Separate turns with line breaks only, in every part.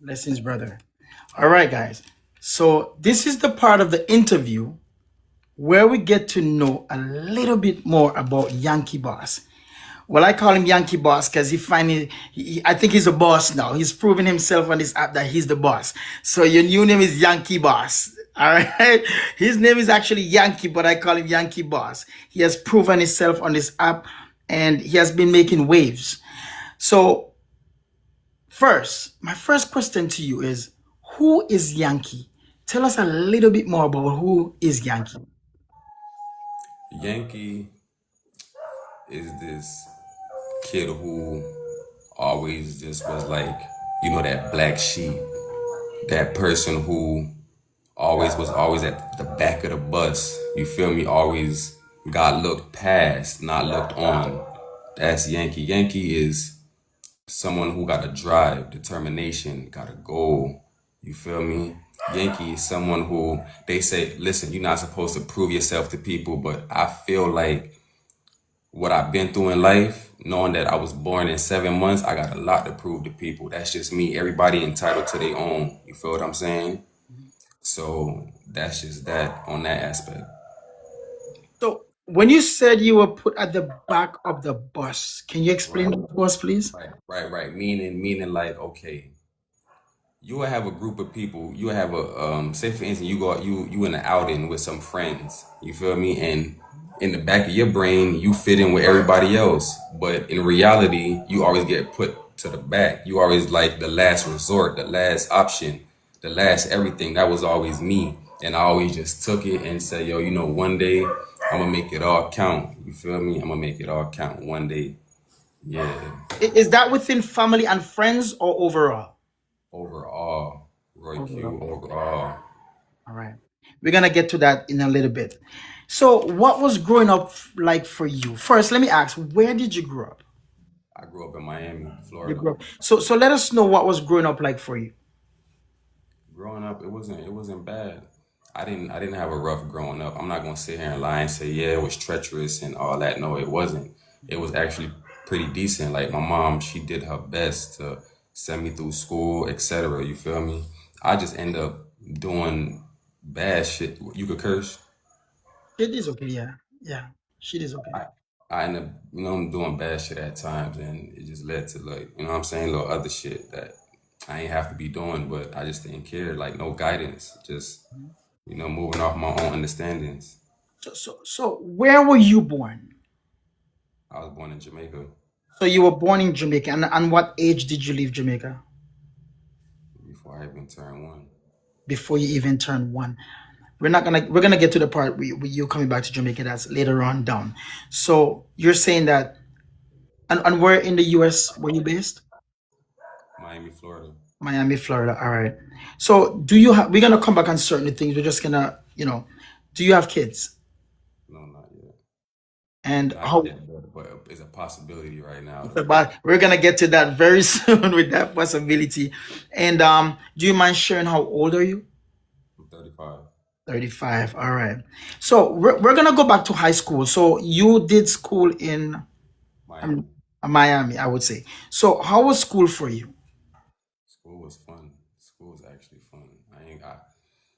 Blessings, brother. All right, guys. So this is the part of the interview where we get to know a little bit more about Yankee Boss. Well, I call him Yankee Boss because I think he's a boss now. He's proven himself on this app that he's the boss. So your new name is Yankee Boss. All right. His name is actually Yankee, but I call him Yankee Boss. He has proven himself on this app and he has been making waves. So first, my first question to you is, who is Yankee? Tell us a little bit more about who is Yankee.
Yankee is this kid who always just was like, that black sheep, that person who always was always at the back of the bus. You feel me? Always got looked past, not looked on. That's Yankee. Yankee is someone who got a drive, determination, got a goal. You feel me? Yankee is someone who they say, listen, you're not supposed to prove yourself to people, but I feel like what I've been through in life, knowing that I was born in 7 months, I got a lot to prove to people. That's just me. Everybody entitled to their own. You feel what I'm saying? So that's just that on that aspect.
So when you said you were put at the back of the bus, can you explain
Right,
the bus, please?
right. Meaning like, okay, you will have a group of people. You will have a say for instance, you in an outing with some friends. You feel me? And in the back of your brain, you fit in with everybody else. But in reality, you always get put to the back. You always like the last resort, the last option, the last everything. That was always me. And I always just took it and said, yo, one day I'm gonna make it all count. You feel me? I'm gonna make it all count one day. Yeah.
Is that within family and friends or overall?
Overall, Roy Q,
Overall.
overall.
All right. We're gonna get to that in a little bit. So, what was growing up like for you? First, let me ask, where did you grow up?
I grew up in Miami,
You
Florida.
grew up. So let us know what was growing up like for you.
Growing up, it wasn't bad. I didn't have a rough growing up. I'm not gonna sit here and lie and say, yeah, it was treacherous and all that. No, it wasn't. It was actually pretty decent. Like my mom, she did her best to send me through school, etc. You feel me? I just end up doing bad shit. You could curse.
It is okay, yeah. Yeah. Shit is okay.
I end up, I'm doing bad shit at times, and it just led to like, what I'm saying, little other shit that I ain't have to be doing, but I just didn't care. Like no guidance, just moving off my own understandings.
So where were you born?
I was born in Jamaica
So you were born in Jamaica, and what age did you leave Jamaica?
before I even turned one.
Before you even turned one. We're gonna get to the part where you coming back to Jamaica. That's later on down. So you're saying that, and where in the U.S. were you based?
Miami, Florida.
Miami, Florida. All right. So do you have? We're gonna come back on certain things. We're just gonna, do you have kids?
No, not yet.
And
Not
how?
yet, but it's a possibility right now, though.
But we're gonna get to that very soon with that possibility. And do you mind sharing how old are you?
I'm 35.
35. All right. So we're gonna go back to high school. So you did school in
Miami.
um, Miami, I would say. So how was school for you?
School was fun. School was actually fun.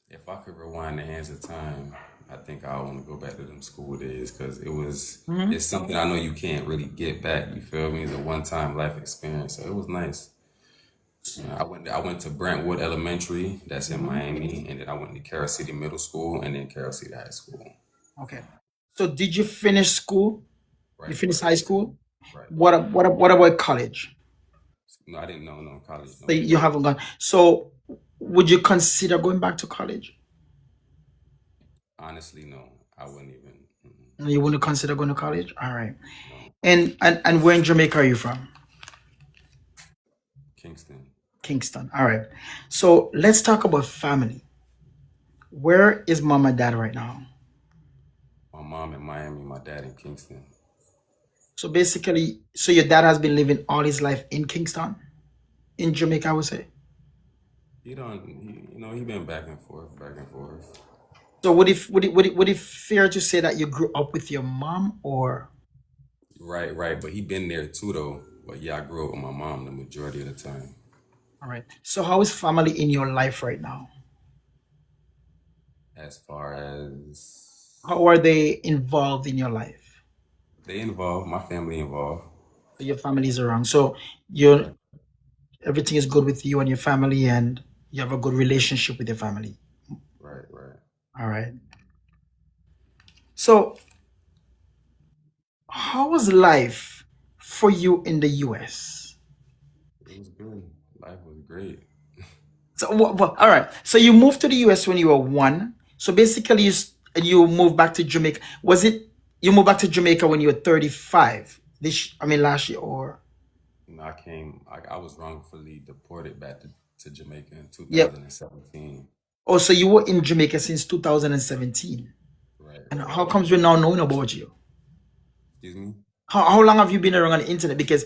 If I could rewind the hands of time, I think I want to go back to them school days because it's something I know you can't really get back. You feel me? It's a one-time life experience, so it was nice. I went to Brentwood Elementary, that's in
Mhm.
Miami, and then I went to Carroll City Middle School and then Carroll City High School.
Okay. So did you finish school? You
Right,
finished
right,
high school?
right.
What about college?
No, I didn't know no college.
So
No.
you haven't gone. So would you consider going back to college?
Honestly, no. I wouldn't even.
You wouldn't consider going to college? All right.
No.
And where in Jamaica are you from?
Kingston.
Kingston. All right. So let's talk about family. Where is mom and dad right now?
My mom in Miami, my dad in Kingston.
So basically, so your dad has been living all his life in Kingston, in Jamaica, I would say.
He been back and forth, back and forth.
So would it fair to say that you grew up with your mom or
Right, right. But he been there too though. But yeah, I grew up with my mom the majority of the time.
All right. So how is family in your life right now?
As far as
How are they involved in your life?
they involved, my family involved.
So your family is around. So you
Right,
everything is good with you and your family, and you have a good relationship with your family.
right, right.
All right. So how was life for you in the US?
It was good. Life was great.
So all right. So you moved to the US when you were one. So basically, you moved back to Jamaica. Was it you moved back to Jamaica when you were 35? I mean, last year or
You know, I was wrongfully deported back to Jamaica in
yeah.
2017.
Oh, so you were in Jamaica since 2017.
Right,
And
right.
how comes we're now knowing about you?
Excuse me?
How long have you been around on the internet? Because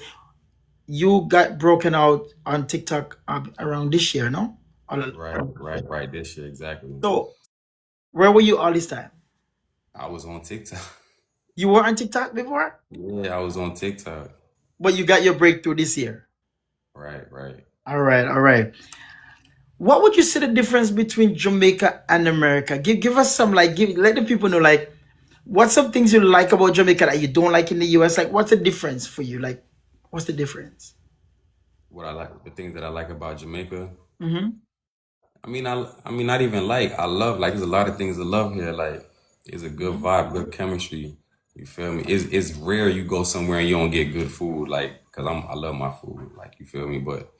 you got broken out on TikTok around this year, no?
Right, right, right. This year, exactly.
So where were you all this time?
I was on TikTok.
You were on TikTok before,
Yeah, I was on TikTok.
but you got your breakthrough this year.
Right, right.
All right, all right. What would you say the difference between Jamaica and America? Give us some like give let the people know like what's some things you like about Jamaica that you don't like in the US? Like what's the difference for you? Like what's the difference?
What I like, the things that I like about Jamaica.
Mm-hmm.
I mean, not even like I love. Like, there's a lot of things to love here. Like, it's a good vibe, good chemistry. You feel me? It's rare you go somewhere and you don't get good food. Like, cause I love my food. Like, you feel me? But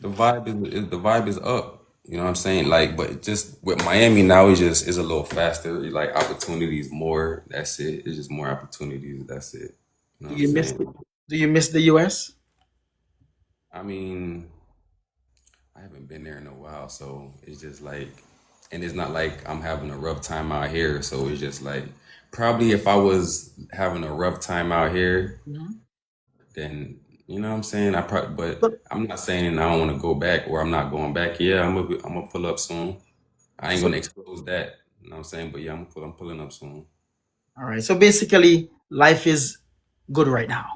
the vibe is up. You know what I'm saying? Like, but just with Miami now, it's just is a little faster. Like, opportunities more. That's it. It's just more opportunities. That's it. You know
Do
what I'm
you miss
saying?
it? Do you miss the US?
I mean, I haven't been there in a while, so it's just like, and it's not like I'm having a rough time out here. So it's just like, probably if I was having a rough time out here,
Mhm.
then you know what I'm saying. But
So,
I'm not saying I don't want to go back or I'm not going back. Yeah, I'm gonna pull up soon. I ain't gonna
so
expose that. You know what I'm saying? But yeah, I'm pulling up soon.
all right. So basically life is good right now.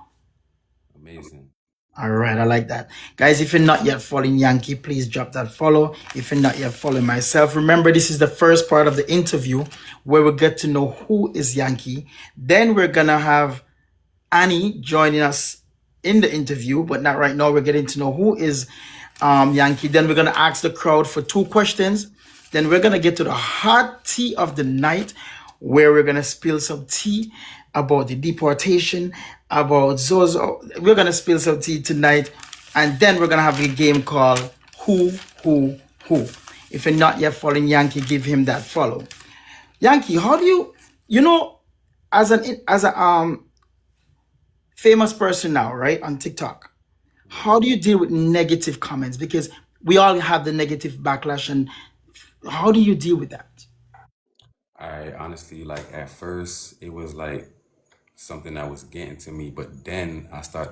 Amazing.
All right, I like that. Guys, if you're not yet following Yankee, please drop that follow. If you're not yet following myself, remember this is the first part of the interview where we get to know who is Yankee. Then we're going to have Annie joining us in the interview, but not right now. We're getting to know who is Yankee. Then we're going to ask the crowd for two questions. Then we're going to get to the hot tea of the night, where we're going to spill some tea about the deportation, about Zozo. We're going to spill some tea tonight. And then we're going to have a game called Who, Who, Who. If you're not yet following Yankee, give him that follow. Yankee, how do you know, as a famous person now, right, on TikTok,
Yeah.
how do you deal with negative comments? Because we all have the negative backlash, and how do you deal with that?
I honestly, like, at first it was like something that was getting to me, but then I start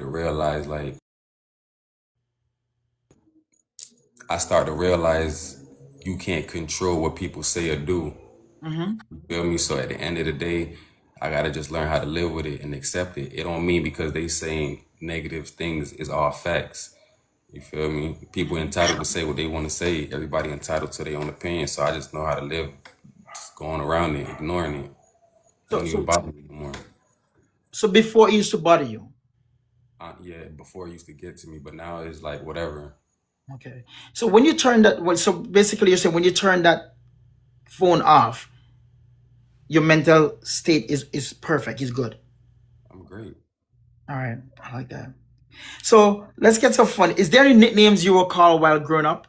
to realize you can't control what people say or do.
Hmm.
Feel me? So at the end of the day, I gotta just learn how to live with it and accept it. It don't mean because they saying negative things is all facts. You feel me? People entitled to say what they want to say. Everybody entitled to their own opinion. So I just know how to live, just going around it, ignoring it. It
So,
don't even
so,
bother me anymore.
so before it used to bother you.
Yeah, before it used to get to me, but now it's like whatever.
Okay. So when you turn that, so basically you're saying when you turn that phone off, your mental state is perfect, is good.
I'm great.
All right, I like that. So let's get some fun. Is there any nicknames you were called while growing up?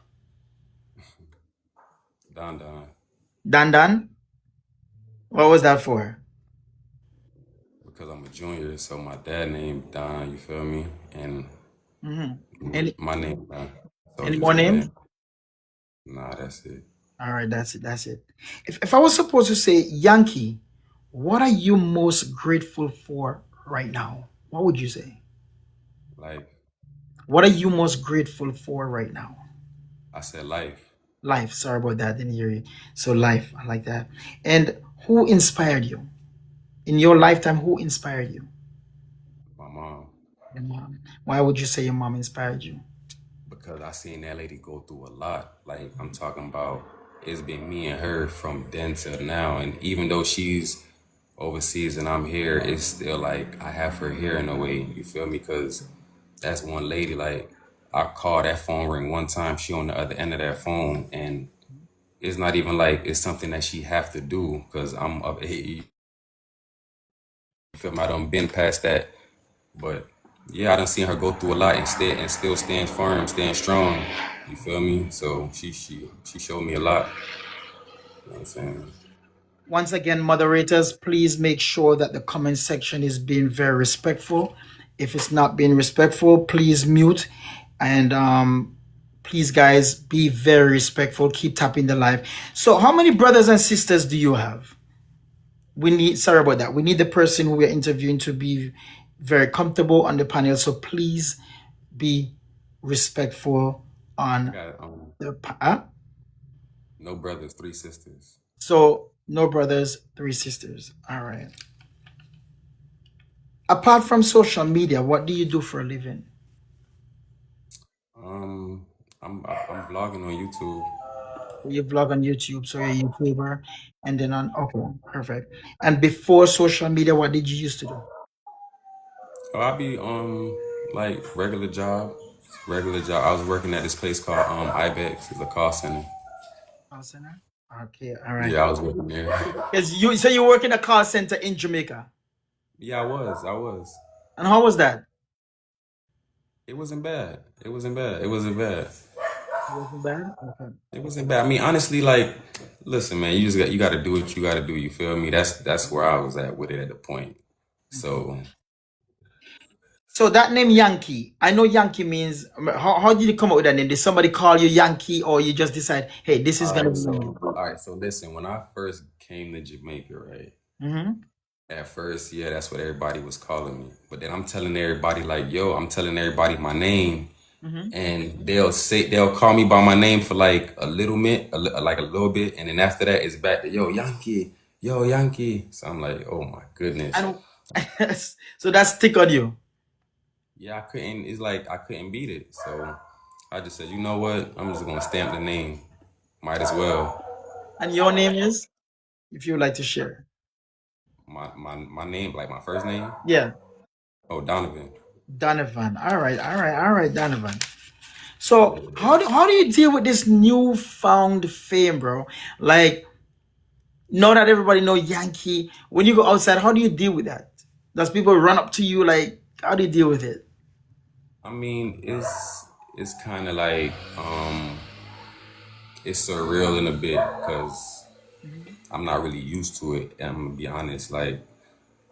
Don Don.
Dan Dan? What was that for?
Because I'm a junior, so my dad named Don, you feel me? And
Hmm. Any
my name Don. So
any
it
more
just went
names?
in. Nah, that's it.
All right, that's it. That's it. If I was supposed to say Yankee, what are you most grateful for right now? What would you say?
Life.
What are you most grateful for right now?
I said life.
Life. Sorry about that. Didn't hear you. So life. I like that. And who inspired you in your lifetime? Who inspired you?
My mom.
Your mom. Why would you say your mom inspired you?
because I seen that lady go through a lot. Like I'm talking about, it's been me and her from then till now, and even though she's overseas and I'm here, it's still like I have her here in a way. You feel me? Because that's one lady. Like I call that phone ring one time, she on the other end of that phone, and it's not even like it's something that she have to do because I'm of age. You feel me? I done been past that. But yeah, I done seen her go through a lot and still stand firm, stand strong. You feel me? So she showed me a lot. You know what I'm saying?
Once again, moderators, please make sure that the comment section is being very respectful. If it's not being respectful, please mute. And please, guys, be very respectful. Keep tapping the live. So, how many brothers and sisters do you have? We need, sorry about that. We need the person who we're interviewing to be very comfortable on the panel. So, please be respectful
I
on
got
the
no brothers, three sisters.
So, no brothers, three sisters. All right. Apart from social media, what do you do for a living?
Um, I'm vlogging on YouTube.
You vlog on YouTube, so you're a YouTuber. And then okay, perfect. And before social media, what did you used to do?
Oh, I be like regular job. I was working at this place called Ibex. It's a call center.
Call center? Okay, all right.
Yeah, I was working there.
Because you so you work in a call center in Jamaica.
Yeah, I was.
And how was that?
It wasn't bad. It wasn't bad. It wasn't bad.
It wasn't bad? Okay.
It wasn't bad. I mean, honestly, like, listen, man, you got to do what you got to do. You feel me? That's where I was at with it at the point.
Okay.
So,
So that name Yankee, I know Yankee means, how did you come up with that name? Did somebody call you Yankee or you just decide, hey, this is gonna be my name?
all right. So listen, when I first came to Jamaica, right?
Mm-hmm.
At first, yeah, that's what everybody was calling me. But then I'm telling everybody like, yo, I'm telling everybody my name,
Mm-hmm.
and they'll call me by my name for like a little bit, like a little bit, and then after that it's back to yo Yankee, yo Yankee. So I'm like, oh my goodness.
And so that stick on you.
Yeah, I couldn't. It's like I couldn't beat it. So I just said, you know what? I'm just gonna stamp the name. Might as well.
And your name is, if you would like to share.
My name, like my first name.
Yeah,
Oh, Donovan.
Donovan. All right, all right, all right, Donovan. So how do you deal with this newfound fame, bro? Like, know that everybody know Yankee. When you go outside, how do you deal with that? Does people run up to you? Like, how do you deal with it?
I mean, it's kind of like it's surreal in a bit because
Mhm.
I'm not really used to it. And I'm gonna be honest, like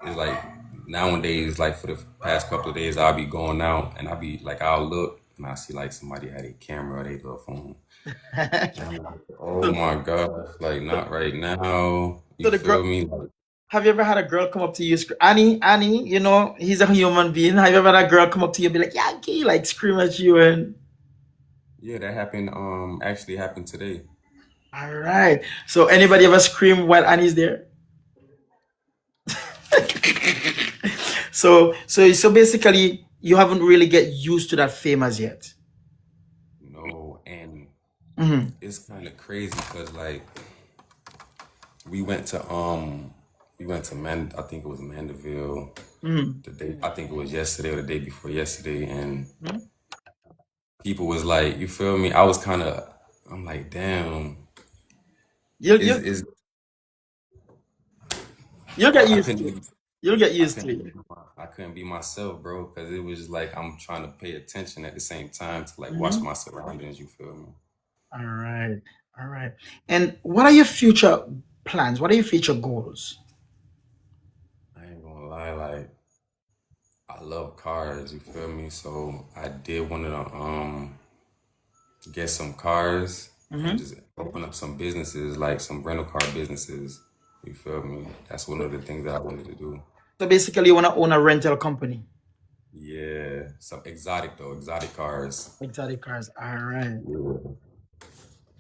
it's like nowadays, like for the past couple of days, I'll be going out and I'll be like, I'll look and I see like somebody had a camera or they little phone. And I'm like, oh
so,
my gosh, like not right now.
so
You
the girl,
feel me? Like,
have you ever had a girl come up to you, Annie, he's a human being. Have you ever had a girl come up to you and be like, Yankee, like scream at you and
yeah, that happened. Actually happened today.
all right. So anybody ever scream while Annie's there? So basically you haven't really get used to that fame as yet.
No, and
Hmm.
it's kind of crazy because like we went to Man. I think it was Mandeville.
Hmm.
The day I think it was yesterday or the day before yesterday, and
Hmm.
people was like, you feel me? I was kind of, I'm like, damn,
You'll
is
you'll
is
you'll get
I
used
couldn't
to it.
even
You'll get
I
used to
couldn't
it.
even I couldn't be myself, bro, because it was just like I'm trying to pay attention at the same time to like watch
Hmm.
my surroundings. You feel me?
All right. All right. And what are your future plans? What are your future goals?
I ain't gonna lie, like I love cars. You feel me? So I did want to get some cars and
Hmm.
just open up some businesses, like some rental car businesses. You feel me? That's one of the things that I wanted to do.
So basically, you want to own a rental company.
Yeah, some exotic though, exotic cars.
Exotic cars. All right.
Yeah.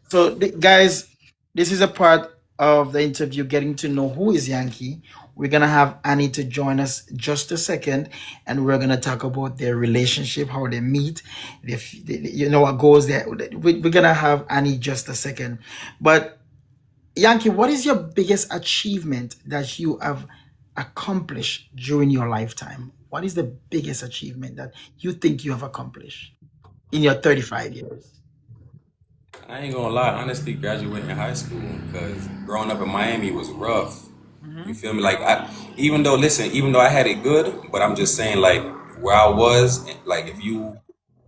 So, guys, this is a part. of the interview, getting to know who is Yankee. We're gonna have Annie to join us just a second, and we're gonna talk about their relationship, how they meet, you know what goes there. We're gonna have Annie just a second, but Yankee, what is your biggest achievement that you have accomplished during your lifetime? What is the biggest achievement that you think you have accomplished in your 35 years?
I ain't gonna lie, honestly, graduating high school because growing up in Miami was rough. You
Mhm.
feel me? Like even though, listen, even though I had it good, but I'm just saying, like where I was, like if you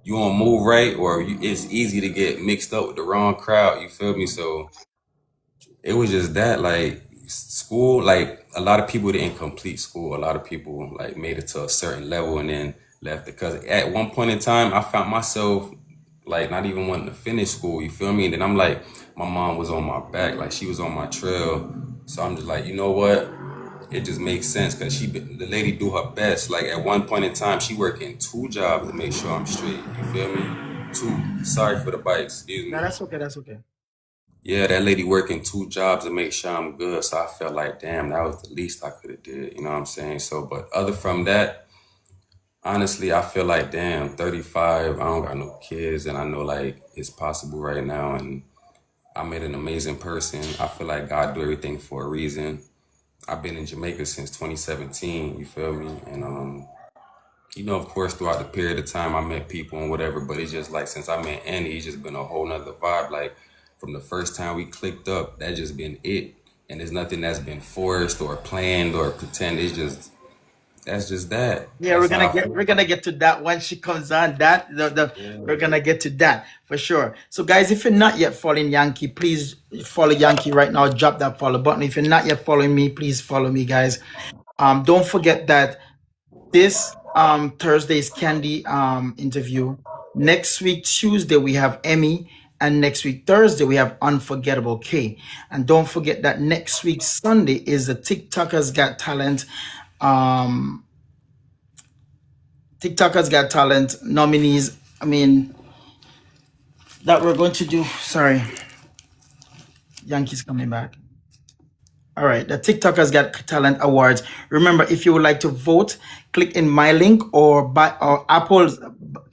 don't move right, or it's easy to get mixed up with the wrong crowd. You feel me? So it was just that, like school, like a lot of people didn't complete school. A lot of people like made it to a certain level and then left because at one point in time I found myself like not even wanting to finish school. You feel me? And then I'm like, my mom was on my back, like she was on my trail. So I'm just like, you know what? It just makes sense because the lady do her best. Like at one point in time, she working two jobs to make sure I'm straight. You feel me? Two. Sorry for the bikes. Excuse
No,
me.
that's okay. That's okay.
Yeah, that lady working two jobs to make sure I'm good. So I felt like, damn, that was the least I could have did. You know what I'm saying? So, but other from that, honestly, I feel like, damn, 35, I don't got no kids, and I know like it's possible right now, and I met an amazing person. I feel like God do everything for a reason. I've been in Jamaica since 2017. You feel me? And of course, throughout the period of time, I met people and whatever, but it's just like since I met Annie, it's just been a whole nother vibe. Like from the first time we clicked up, that just been it. And there's nothing that's been forced or planned or pretend. It's just, that's just that.
Yeah,
That's how I
we're
feel.
gonna get to that when she comes on. The we're
Yeah.
gonna get to that for sure. So guys, if you're not yet following Yankee, please follow Yankee right now. Drop that follow button. If you're not yet following me, please follow me, guys. Don't forget that this Thursday's Candy interview. Next week Tuesday we have Emmy, and next week Thursday we have Unforgettable K. And don't forget that next week Sunday is the TikTokers Got Talent. Um, TikTokers Got Talent nominees. I mean that we're going to do. Sorry, Yankees coming back. All right, the TikTokers Got Talent Awards. Remember, if you would like to vote, click in my link or Apple's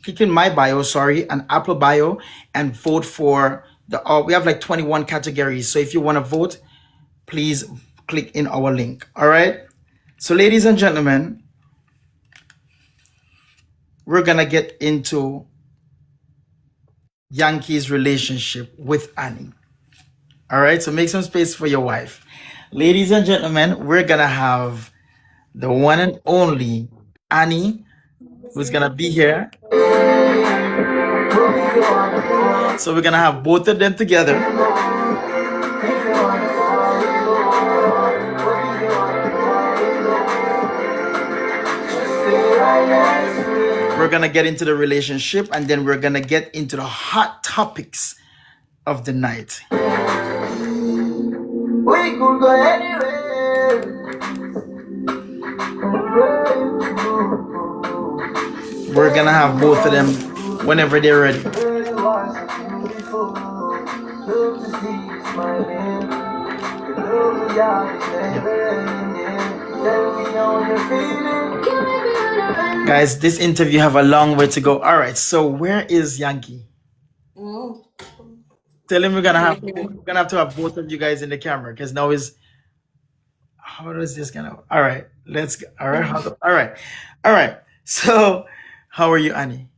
click in my bio, sorry, and Apple bio, and vote for the. We have like 21 categories. So if you want to vote, please click in our link. All right. So, ladies and gentlemen, we're gonna get into Yankee's relationship with Annie. All right. So make some space for your wife. Ladies and gentlemen, we're gonna have the one and only Annie, who's gonna be here. So we're gonna have both of them together. We're gonna get into the relationship, and then we're gonna get into the hot topics of the night. We could go anywhere. We're gonna have both of them whenever they're ready. Guys, this interview have a long way to go. All right, so where is Yankee?
Oh,
Tell him
right here.
we're gonna have to have both of you guys in the camera because now is how is this gonna? All right, let's go. All right, all right, all right. So, how are you, Annie?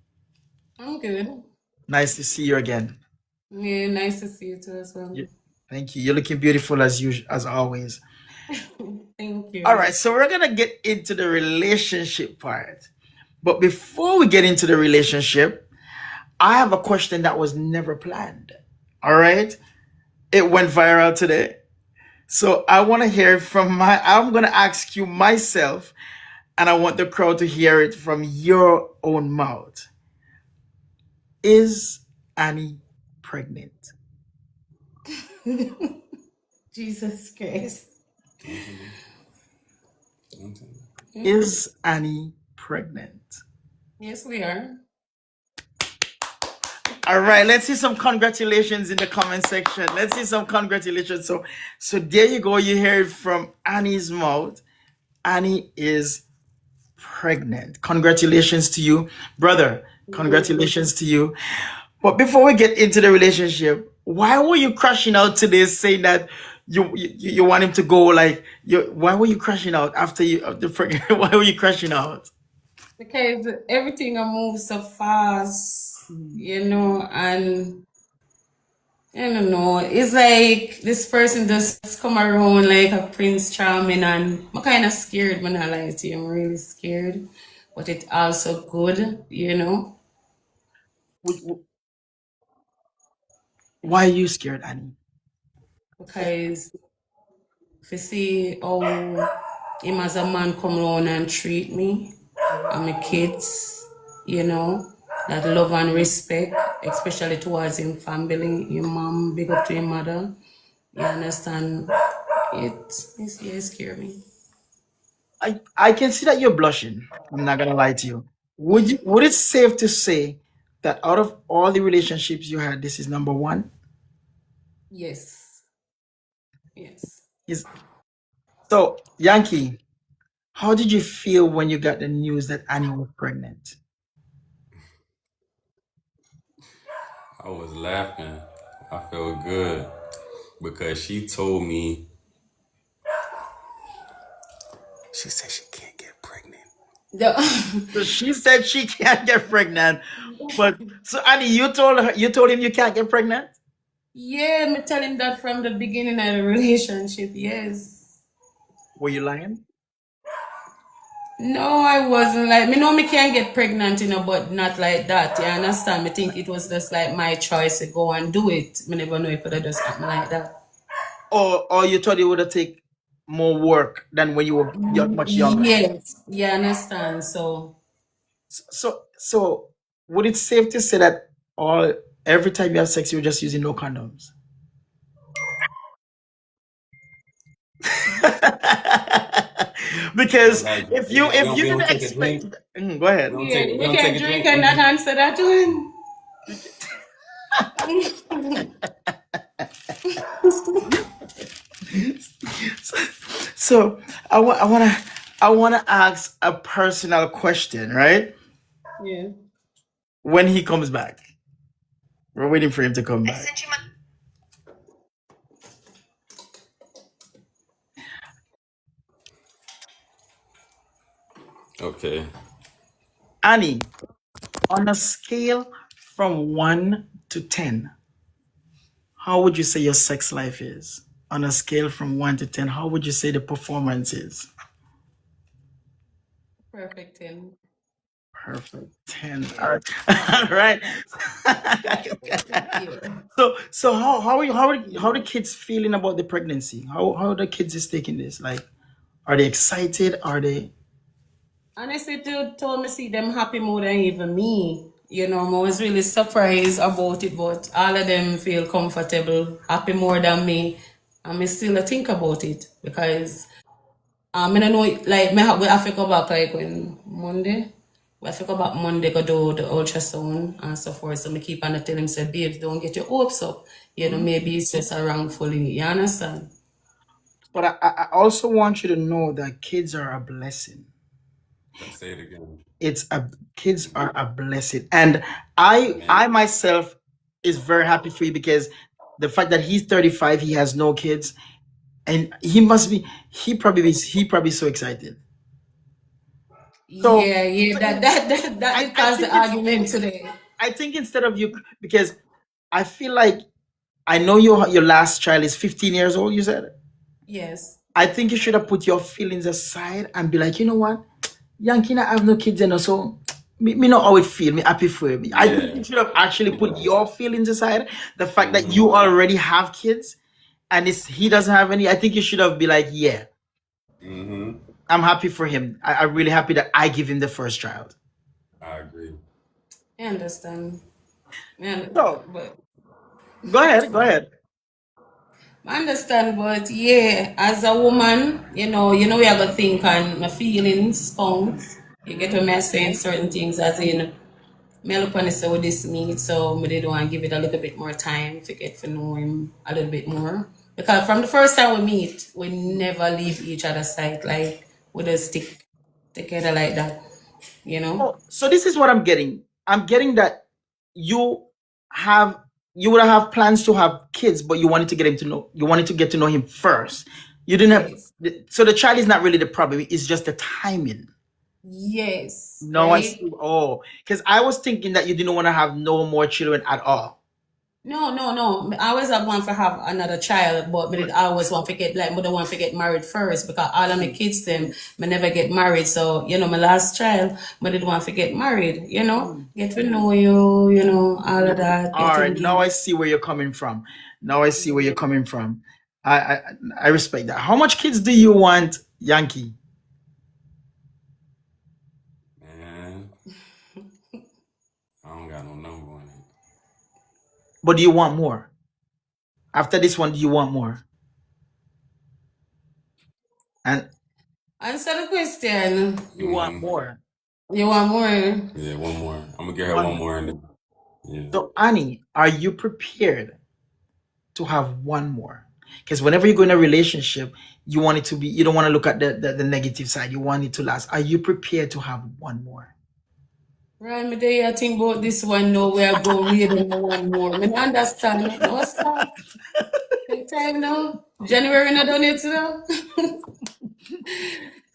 I'm good.
Nice to see you again.
Yeah, nice to see you too as well.
You- Thank you. You're looking beautiful as usual, as always.
Thank
All
you.
right, so we're gonna get into the relationship part. But before we get into the relationship, I have a question that was never planned. All right, it went viral today. So I want to hear it from I'm going to ask you myself, and I want the crowd to hear it from your own mouth. Is Annie pregnant?
Jesus Christ.
Don't tell me. Don't tell me.
Is Annie pregnant?
Yes, we are.
All right, let's see some congratulations in the comment section. Let's see some congratulations. So there you go. You hear it from Annie's mouth. Annie is pregnant. Congratulations to you, brother. Congratulations to you. But before we get into the relationship, why were you crashing out today saying that you want him to go like why were you crashing out after you the pregnant? Why were you crashing out?
Because everything I move so fast, and I don't know. It's like this person just come around like a Prince Charming, and I'm kind of scared when I lie to you. I'm really scared, but it's also good.
Wh- Why are you scared, Annie?
Because if you see how him as a man come around and treat me and my kids, that love and respect, especially towards him family, your mom, big up to your mother. You understand? It scare me.
I can see that you're blushing. I'm not gonna lie to you. Would it safe to say that out of all the relationships you had, this is number one?
Yes. Yes.
Is so Yankee, how did you feel when you got the news that Annie was pregnant?
I was laughing. I felt good because she told me she said she can't get pregnant.
The-
So she said she can't get pregnant, but so Annie, you told him you can't get pregnant?
yeah, me tell him that from the beginning of the relationship. Yes.
Were you lying?
No, I wasn't like me. Know me can get pregnant, but not like that. You understand? Me think it was just like my choice to go and do it. Me never know it could have just happened like that.
Or you thought it would have take more work than when you were much younger?
Yes, you understand. So
So would it safe to say that all every time you have sex you're just using no condoms?
So
Because
like
if you
we
didn't
don't take a
expect.
drink.
Go ahead.
yeah,
We
you
don't take
can
a
drink
drink.
and not answer that one.
So I wanna ask a personal question, right?
Yeah.
When he comes back, we're waiting for him to come back.
Okay.
Annie, on a scale from 1 to 10, how would you say your sex life is? On a scale from 1 to 10, how would you say the performance is?
Perfect. And
Perfect. 10. All right. All right.
yeah.
So how are the kids feeling about the pregnancy? How are the kids is taking this? Like, are they excited? Are they
Honestly, to told me see them happy more than even me. I was really surprised about it, but all of them feel comfortable, happy more than me. And me still think about it because I don't know, like we have to go back like when Monday. We have to go back Monday go do the ultrasound and so forth. So me keep on tell him say, babes, don't get your hopes up.
Mhm.
Maybe it's just a wrongfully. You understand?
But I also want you to know that kids are a blessing.
Say it again.
It's a Kids are a blessing. And I
Amen.
myself is very happy for you because the fact that he's 35, he has no kids, and he probably so excited. So,
Yeah, yeah.
so
That did
I
cause
think
the argument today.
I think instead of you, because I feel like I know your last child is 15 years old, you said.
Yes.
I think you should have put your feelings aside and be like, you know what? Yankee, I have no kids, and so me know how it feel. Me happy for me. I think
Yeah.
you should have actually put your feelings aside. The fact that
Mm-hmm.
you already have kids and he doesn't have any, I think you should have be like, yeah,
Mm-hmm.
I'm happy for him. I'm really happy that I give him the first child.
I agree.
I understand.
So
But
go ahead, go ahead.
I understand, but yeah, as a woman, we have to think on my feelings count. You get what I'm saying? Certain things as in me look on this with this meat, so me did want to give it a little bit more time to get to know him a little bit more. Because from the first time we meet, we never leave each other's side. Like we just stick together like that, you know?
Oh, so this is what I'm getting. I'm getting that you have you would have plans to have kids, but you wanted to get him to know you wanted to get to know him first. You didn't have
Yes.
so the child is not really the problem, it's just the timing.
Yes,
No, I
right?
see. Oh, because I was thinking that you didn't want to have no more children at all.
No, no, no. I always have want to have another child, but me did always want to get like me don't want to get married first because all of my kids them me never get married. So, my last child, me did want to get married, get to know you, all of that,
All
get
right, now I
engaged.
see where you're coming from. Now I see where you're coming from. I I, I respect that. How much kids do you want, Yankee?
Man, I don't got no number on it.
But do you want more? After this one, do you want more? And
Answer the question.
you want more.
You want more?
Yeah, one more. I'm gonna get her one
One.
more, and then yeah.
So, Annie, are you prepared to have one more? Because whenever you go in a relationship, you want it to be, you don't want to look at the negative side. You want it to last. Are you prepared to have one more?
Right, me there I think about this one now where I go read and one more. Me not understand. No stop. Take time now. January not done it now.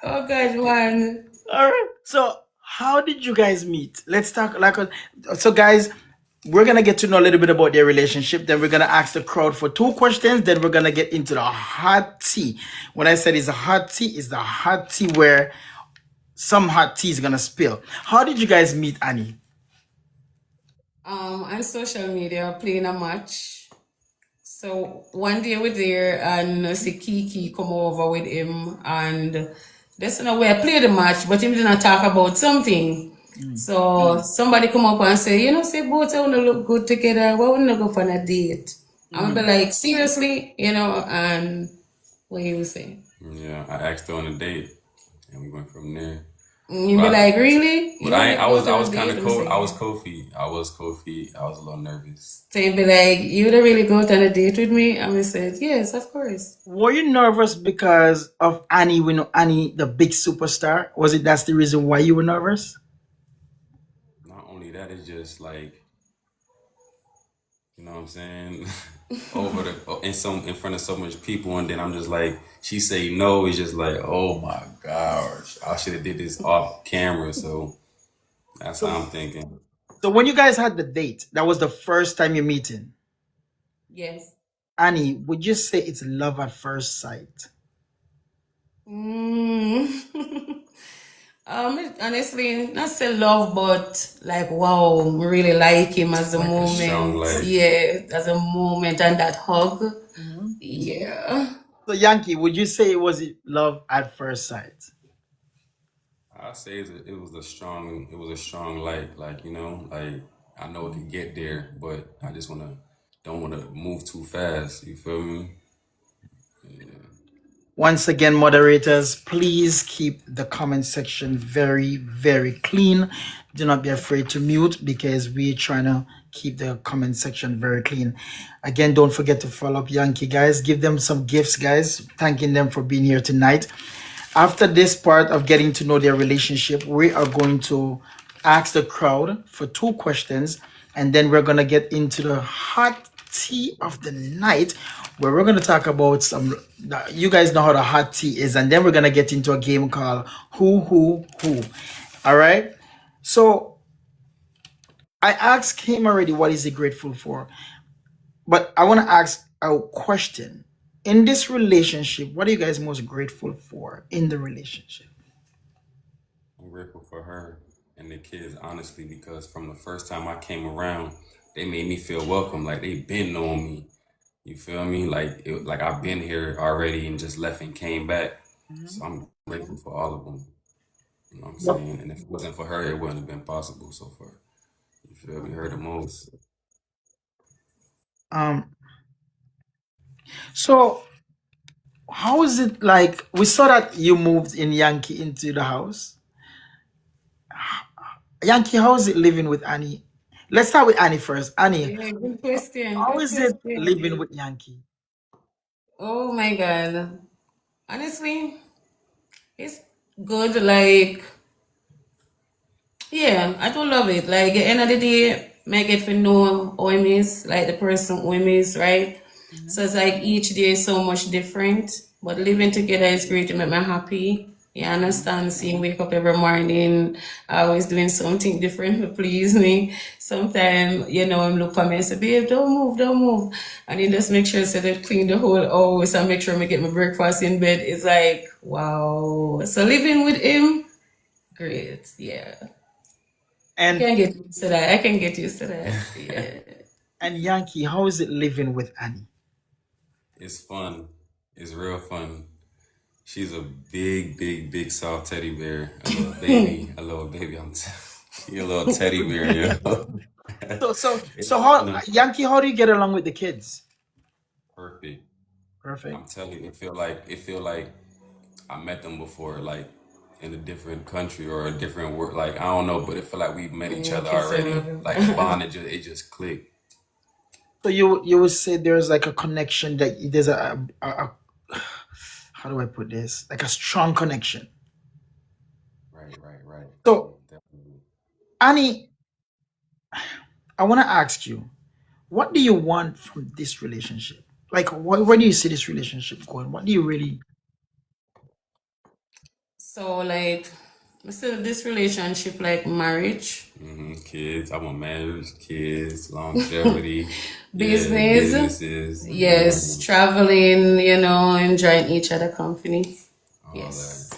Oh God, man.
All right. So, how did you guys meet? Let's talk like so guys, we're going to get to know a little bit about their relationship. Then we're going to ask the crowd for two questions. Then we're going to get into the hot tea. When I said it's a hot tea, it's the hot tea where some hot tea is going to spill. How did you guys meet, Annie?
On social media playing a match. So one day we're there and I see Kiki come over with him and that's in a way I play the match, but him didn't talk about something. So somebody come up and say, say both of them look good together. Why wouldn't I go for a date? I'm gonna be like, seriously, and what you say?
Yeah, I asked her on a date, and we went from there.
You
But
be
I,
like, really?
but
You want me to go
I
to
was
the
kind
date?
of
I'm
cold. I was
saying.
Kofi. I was Kofi. I was a little nervous.
So you be like, you would really go on a date with me? And we said, yes, of course.
Were you nervous because of Annie? We know Annie, the big superstar. Was it that's the reason why you were nervous?
Not only that, it's just like, you know what I'm saying, over the in front of so much people, and then I'm just like, she say no. It's just like, oh my gosh, I should have did this off camera. So that's how
So,
I'm thinking.
so when you guys had the date, that was the first time you're meeting.
Yes.
Annie, would you say it's love at first sight?
Mm. Honestly, not say love, but like, wow, really like him as a
Like a strong
moment.
like.
Yeah, as a moment and that hug. Yeah.
So Yankee, would you say it was love at first sight?
I say it was a strong light. Like, like I know it can get there, but I just don't wanna move too fast. You feel me?
Once again, moderators, please keep the comment section very, very clean. Do not be afraid to mute because we're trying to keep the comment section very clean. Again, don't forget to follow up Yankee, guys. Give them some gifts, guys. Thanking them for being here tonight. After this part of getting to know their relationship, we are going to ask the crowd for two questions, and then we're going to get into the hot tea of the night where we're going to talk about some, you guys know how the hot tea is, and then we're going to get into a game called who. All right. So I asked him already what is he grateful for, but I want to ask a question. In this relationship, what are you guys most grateful for in the relationship?
I'm grateful for her and the kids, honestly, because from the first time I came around, they made me feel welcome. Like they been knowing me. You feel me? Like I've been here already and just left and came back. So I'm grateful for all of them. You know what I'm saying? And if it wasn't for her, it wouldn't have been possible so far. You feel me? Her the most.
Um, so how is it like? We saw that you moved in Yankee into the house. Yankee, how is it living with Annie? Let's start with Annie first. Annie,
Yeah, good question.
how
Good
is it living
question.
with Yankee?
Oh my God. Honestly, it's good. Like, yeah, I do love it. Like, at the end of the day, I get to know who him is, like the person who him is, right? So
Mhm.
it's like each day is so much different. But living together is great to make me happy. You understand? Seeing wake up every morning, always doing something different to please me. Sometimes, him look at me and say, babe, don't move, don't move. And he just make sure so they clean the whole house and make sure I get my breakfast in bed. It's like, wow. So living with him, great. Yeah. I
And
can get used to that. I can get used to that. Yeah.
and Yankee, how is it living with Annie?
It's fun. It's real fun. She's a big, big, big soft teddy bear. A little baby. A little baby. She a little teddy bear, yo.
So
You
how
know,
Yankee, how do you get along with the kids?
perfect. I'm
Perfect.
telling you, it feel like I met them before, like in a different country or a different work. Like I don't know, but it feel like we met each other
Kids, I
already.
love
Like the
him.
bond, it just clicked.
So you would say there's like a connection that there's a how do I put this? Like a strong connection.
Right, right, right.
So
Definitely.
Annie, I want to ask you, what do you want from this relationship? Like, where do you see this relationship going? What do you really?
So, like, still this relationship, like marriage,
Kids. I want marriage, kids, longevity. Yeah,
business,
businesses.
yes, traveling, enjoying each other company.
All that.
Yes.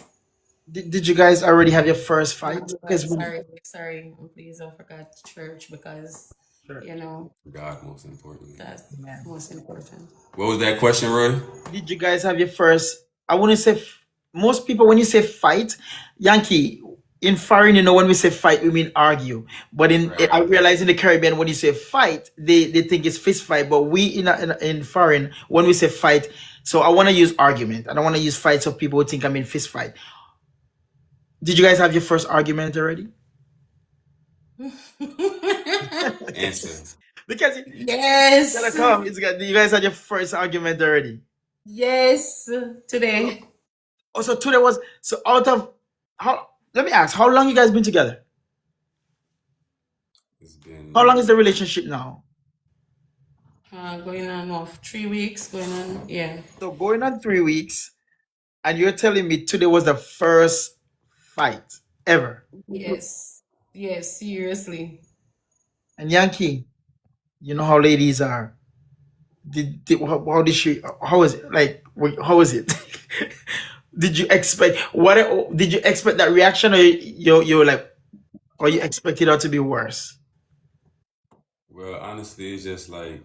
Did you guys already have your first
No,
fight? Because
but sorry, please don't forget church because,
sure,
you know,
God, most importantly.
that's
man.
most important.
What was that question, Roy?
Did you guys have your first? I wouldn't say most people when you say fight, Yankee in foreign, when we say fight, we mean argue. But I
Right.
realize in the Caribbean, when you say fight, they think it's fist fight. But we in foreign, when we say fight, so I want to use argument. I don't want to use fight, so people would think I mean fist fight. Did you guys have your first argument already?
Answer.
Because it's gonna
Yes.
come. You guys had your first argument already.
Yes. Today.
Also, today was so out of how. Let me ask, how long you guys been together?
It's
How long is
been
the relationship now?
Going on of 3 weeks, going on. Yeah.
So going on 3 weeks, and you're telling me today was the first fight ever.
Yes. Yes, seriously.
And Yankee, you know how ladies are. How did she? How was it? Like, how was it? Did you expect what? Did you expect that reaction, or you were like, or you expected it to be worse?
well, honestly, it's just like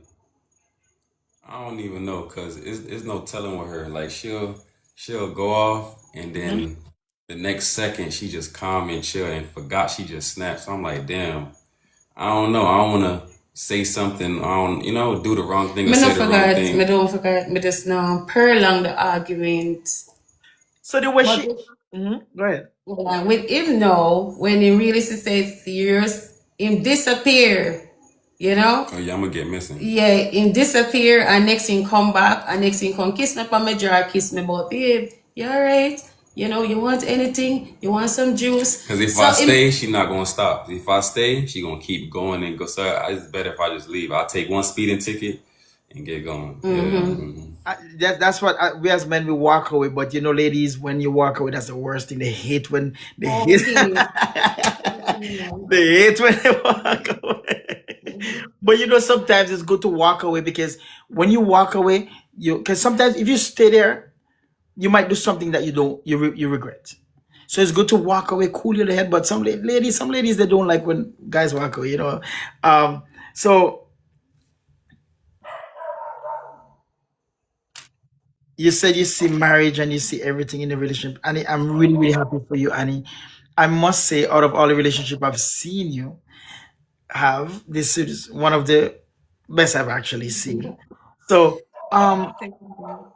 I don't even know because it's no telling with her. Like she'll go off and
Mhm.
then the next second she just calm and chill and forgot she just snapped. So I'm like, damn, I don't know. I don't want to say something. I don't, do the wrong thing or
Me no
say the wrong
forgot. Me
thing.
don't forget. Me just now prolong the argument.
So the way
But
she, Mhm. Go ahead.
with him now, when he really say serious, him disappear. You know?
Oh yeah, I'm gonna get missing.
Yeah, him disappear and next thing come back and next thing come kiss me on my jaw, kiss me about babe, you alright? You want anything? You want some juice?
Because if I
So him
stay, she not gonna stop. If I stay, she gonna keep going and go. So it's better if I just leave. I'll take one speeding ticket and get going. Yeah.
That's what we as men we walk away. But ladies, when you walk away, that's the worst thing. They hate when they hate.
okay.
They hate when they walk away. But sometimes it's good to walk away because when you walk away, because sometimes if you stay there, you might do something that you regret. So it's good to walk away, cool your head. But some ladies, they don't like when guys walk away. So you said you see marriage and you see everything in the relationship. Annie, I'm really, really happy for you, Annie. I must say, out of all the relationship I've seen you have, this is one of the best I've actually seen. So,
Thank you.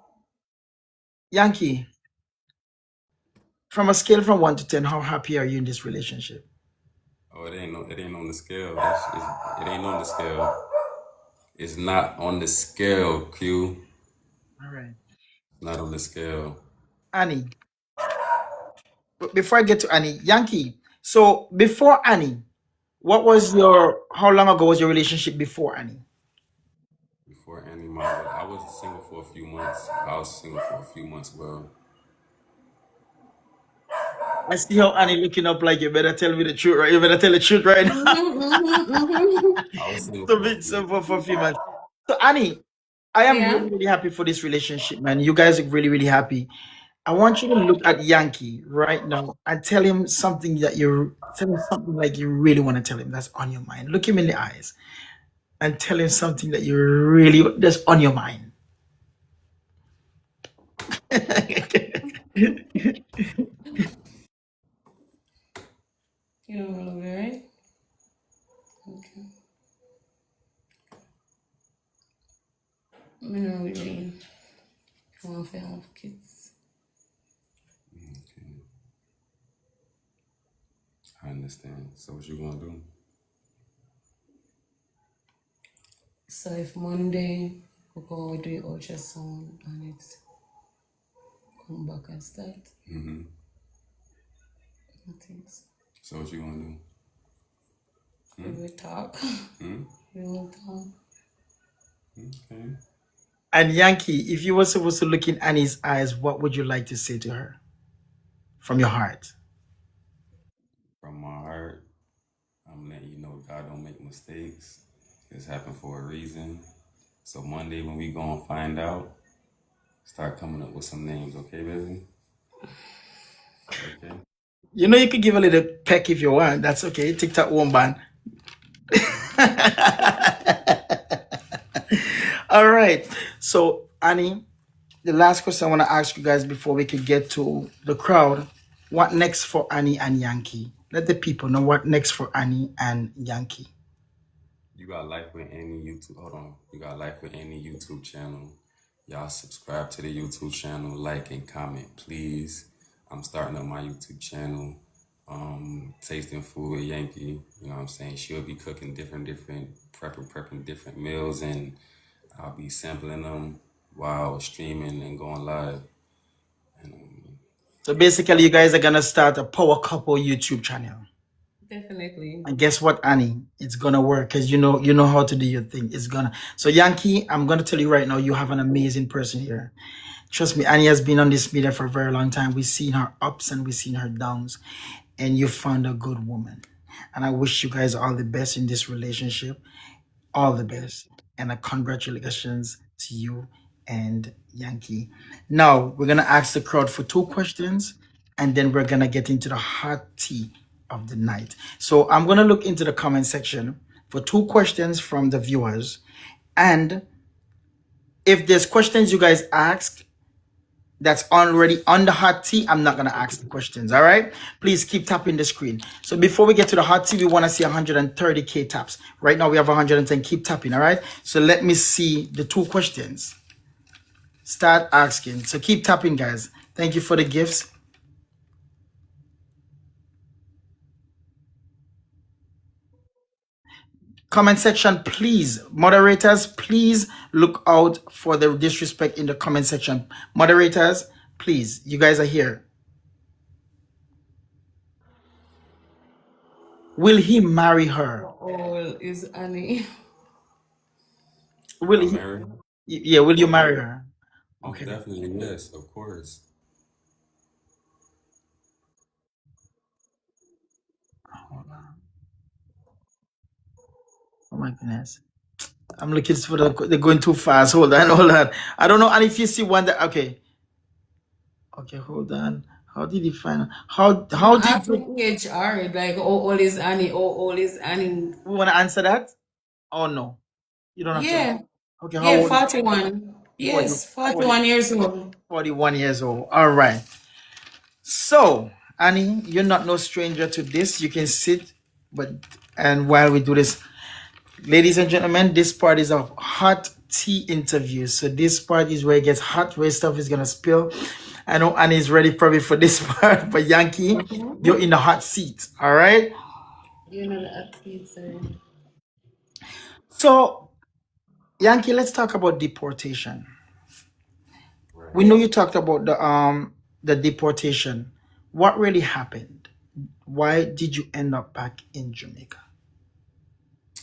Yankee, from a scale from 1 to 10, how happy are you in this relationship?
Oh, it ain't on the scale. It ain't on the scale. It's not on the scale, Q.
All right.
Not on the scale.
Annie, before I get to Annie, Yankee. So before Annie, how long ago was your relationship before Annie?
Before Annie Mile, I was single for a few months. I was single for a few months. Well,
I see how Annie looking up like you better tell me the truth, right? You better tell the truth right now.
I was single
So,
for a few
for a few
months.
months. So Annie, I am
Yeah.
really, really happy for this relationship, man. You guys are really, really happy. I want you to look at Yankee right now and tell him something like you really want to tell him that's on your mind. Look him in the eyes and tell him something that you really that's on your mind.
You don't want to be right? Okay. Me not really want to have kids.
Okay, I understand. So what you gonna do?
So if Monday we go do ultrasound and it's come back and start, I think so.
So what you gonna
We will talk.
do?
We will talk.
Okay.
And Yankee, if you were supposed to look in Annie's eyes, what would you like to say to her from your heart?
From my heart, I'm letting you know God don't make mistakes. It's happened for a reason. So Monday when we gonna find out, start coming up with some names, okay, baby? Okay.
You know, you could give a little peck if you want. That's okay. TikTok won't ban. All right. So, Annie, the last question I want to ask you guys before we could get to the crowd. What next for Annie and Yankee? Let the people know what next for Annie and Yankee.
You got life with any YouTube. Hold on. You got life with any YouTube channel. Y'all subscribe to the YouTube channel, like and comment, please. I'm starting up my YouTube channel, tasting food with Yankee. You know what I'm saying? She'll be cooking prepping different meals, and I'll be sampling them while streaming and going live.
So basically, you guys are gonna start a power couple YouTube channel.
Definitely.
And guess what, Annie? It's gonna work because you know how to do your thing. It's gonna. So Yankee, I'm gonna tell you right now, you have an amazing person here. Trust me, Annie has been on this media for a very long time. We've seen her ups and we've seen her downs, and you found a good woman. And I wish you guys all the best in this relationship. All the best. And a congratulations to you and Yankee. Now, we're going to ask the crowd for 2 questions, and then we're going to get into the hot tea of the night. So I'm going to look into the comment section for 2 questions from the viewers. And if there's questions you guys ask that's already on the hot tea, I'm not going to ask the questions. All right. Please keep tapping the screen. So before we get to the hot tea, we want to see 130K taps. Right now we have 110. Keep tapping. All right. So let me see the 2 questions. Start asking. So keep tapping, guys. Thank you for the gifts. Comment section, please. Moderators, please look out for the disrespect in the comment section. Moderators, please. You guys are here. Will he marry her?
How old is Annie?
Will
I'm
he?
married.
Yeah, will you marry her?
Most
Okay.
definitely, yes, of course.
Hold on. Oh my goodness. I'm looking for they're going too fast. Hold on, hold on. I don't know. And if you see one that okay. Okay, hold on. How did he find how
No,
did
ask the age already. Like, how old is Annie? How old is Annie?
we want to answer that? Oh no. You don't have to.
Yeah.
Okay, how
Yeah,
old is
41.
40,
Yes,
40,
41 years old.
41 years old? All right. So, Annie, you're not no stranger to this. You can sit, but and while we do this, ladies and gentlemen, this part is a hot tea interview. So this part is where it gets hot, where stuff is gonna spill. I know Annie's ready probably for this part, but Yankee, you're in the hot seat. All right.
You know the athlete, sorry.
So, Yankee, let's talk about deportation.
Right.
We know you talked about the deportation. What really happened? Why did you end up back in Jamaica?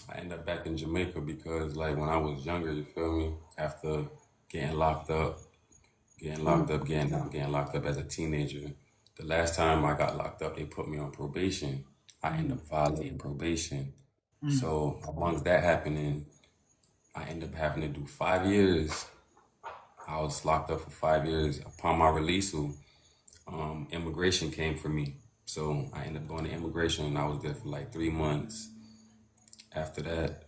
I ended up back in Jamaica because, like, when I was younger, you feel me? After getting locked up, getting locked up as a teenager. The last time I got locked up, they put me on probation. I ended up violating probation.
Mm.
So once that happening, I ended up having to do 5 years. I was locked up for 5 years. Upon my release, immigration came for me. So I ended up going to immigration and I was there for like 3 months. After that,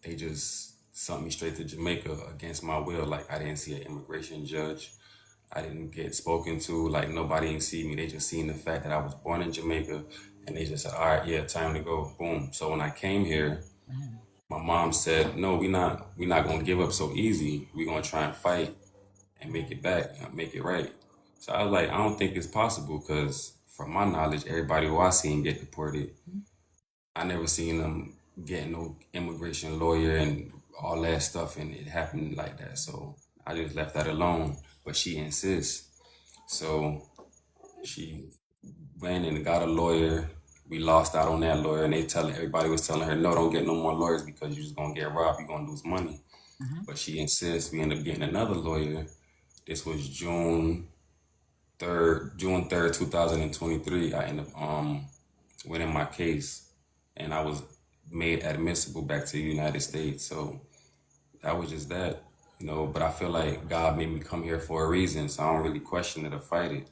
they just sent me straight to Jamaica against my will. Like I didn't see an immigration judge. I didn't get spoken to. Like nobody didn't see me. They just seen the fact that I was born in Jamaica, and they just said, "All right, yeah, time to go." Boom. So when I came here, my mom said, "No, we not gonna give up so easy. We gonna try and fight and make it back, and make it right." So I was like, I don't think it's possible because, from my knowledge, everybody who I seen get deported, I never seen them get no immigration lawyer and all that stuff, and it happened like that. So I just left that alone. But she insists. So she went and got a lawyer. We lost out on that lawyer, and everybody was telling her, "No, don't get no more lawyers because you're just gonna get robbed. You're gonna lose money."
Mhm.
But she insists. We ended up getting another lawyer. This was June 3rd, 2023. I ended up winning my case, and I was made admissible back to the United States. So that was just that, you know. But I feel like God made me come here for a reason, so I don't really question it or fight it.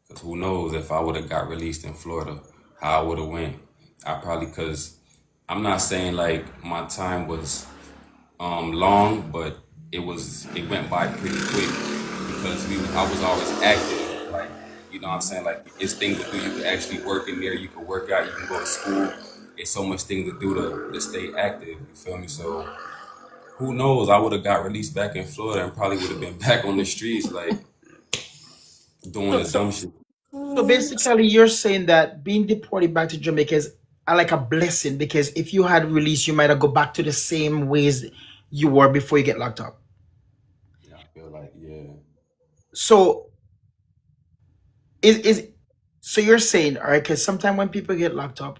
Because who knows if I would have got released in Florida, how I would have went. I probably, because I'm not saying like my time was long, but it went by pretty quick because I was always active. Like, you know what I'm saying? Like it's things to do. You can actually work in there, you can work out, you can go to school. It's so much things to do to stay active. You feel me? So who knows? I would have got released back in Florida and probably would have been back on the streets, like doing
So,
the
so,
dumb shit.
so basically, you're saying that being deported back to Jamaica is like a blessing because if you had released, you might have go back to the same ways you were before you get locked up.
Yeah, I feel like, yeah.
So is so you're saying, all right? Because sometimes when people get locked up,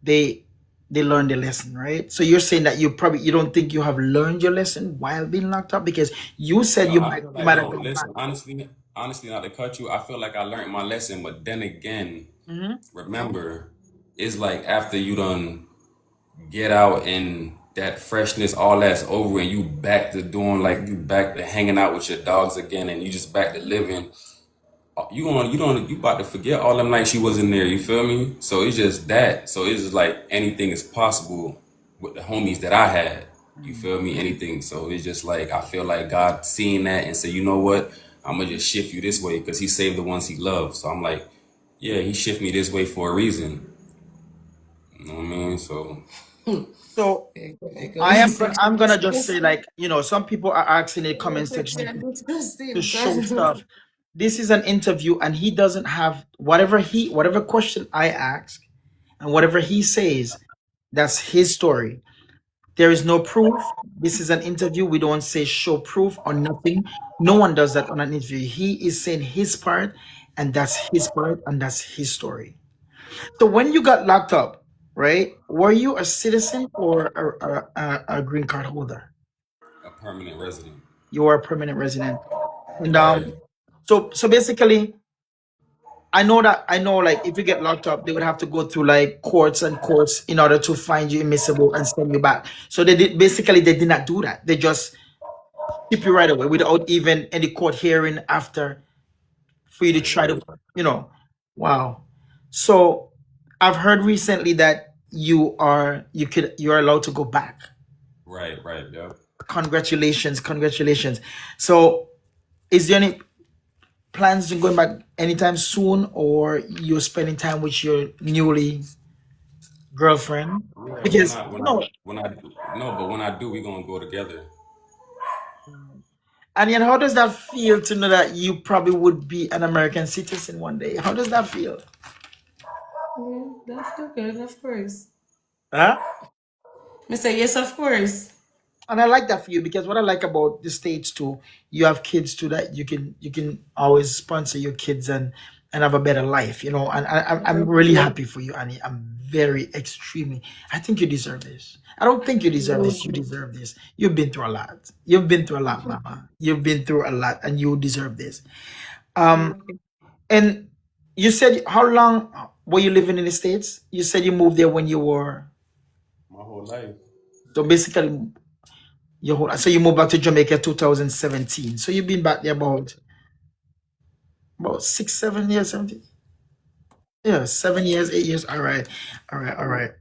they they learn the lesson, right? So you're saying that you don't think you have learned your lesson while being locked up because you said
No, I feel
you
like,
might have
no,
gone back.
listen, honestly, not to cut you, I feel like I learned my lesson, but then again,
Hmm.
remember, it's like after you done get out and that freshness, all that's over, and you back to doing like you back to hanging out with your dogs again, and you just back to living. You about to forget all them nights you was in there. You feel me? So it's just that. So it's just like anything is possible with the homies that I had. You feel me? Anything. So it's just like I feel like God seeing that and say, you know what? I'm gonna just shift you this way because He saved the ones He loves. So I'm like, yeah, He shift me this way for a reason. You know what I mean? So
So I'm gonna just say like some people are asking in the comment section to show stuff. This is an interview and he doesn't have whatever question I ask and whatever he says, that's his story. There is no proof. This is an interview. We don't say show proof or nothing. No one does that on an interview. He is saying his part, and that's his part, and that's his story. So when you got locked up, right? Were you a citizen or a green card holder?
a permanent resident.
You were a permanent resident. And
Right.
so basically, I know like if you get locked up, they would have to go through like courts and courts in order to find you admissible and send you back. So they did not do that. They just keep you right away without even any court hearing after for you to
Right.
try
Right.
to wow. So I've heard recently that you're allowed to go back.
Right. Right. Yep.
Congratulations. So is there any plans to going back anytime soon or you're spending time with your newly girlfriend?
Yeah.
Because
No, but when I do, we gonna go together.
and yet how does that feel to know that you probably would be an American citizen one day? How does that feel?
Yeah, that's good, of course.
Huh?
Me say yes, of course.
And I like that for you because what I like about the States too, you have kids too that you can always sponsor your kids and have a better life, you know. And I'm really happy for you, Annie. I'm very extremely. I think you deserve this. I don't think you deserve this. You deserve this. You've been through a lot. You've been through a lot, Mama. You've been through a lot, and you deserve this. Um,
Okay.
and you said how long were you living in the States? You said you moved there when you were
My whole life.
so basically your whole. So you moved back to Jamaica 2017. So you've been back there about 6, 7 years, 17. Yeah, 7 years, 8 years. All right, all right, all right.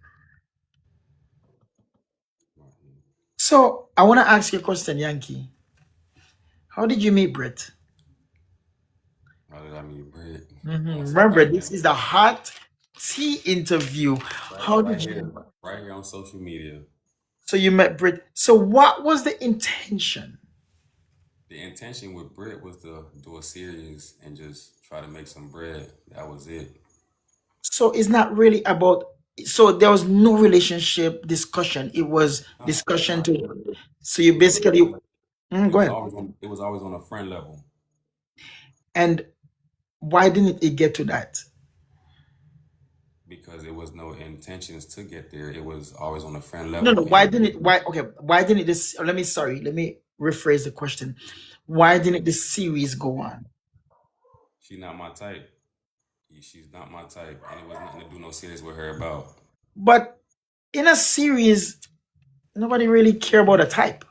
So I want to ask you a question, Yankee. How did you meet Brett?
How did I meet Brit?
Remember,
Right
this
here.
is the hot tea interview. How
Right
did
here.
you?
Right here on social media.
So you met Brett. So what was the intention?
The intention with Brit was to do a series and just try to make some bread. That was it.
So it's not really about. So there was no relationship discussion. It was
Nah,
discussion
nah.
to. So you
It was
basically. Go ahead.
it was always on a friend level
And why didn't it get to that?
because there was no intentions to get there. It was always on a friend
No, no.
level
Why
and
didn't it? Why? Okay. Why didn't this? Let me. Sorry. Let me rephrase the question. Why didn't the series go on?
she not my type. She's not my type and it was nothing to do no series with her about.
But in a series, nobody really care about a type.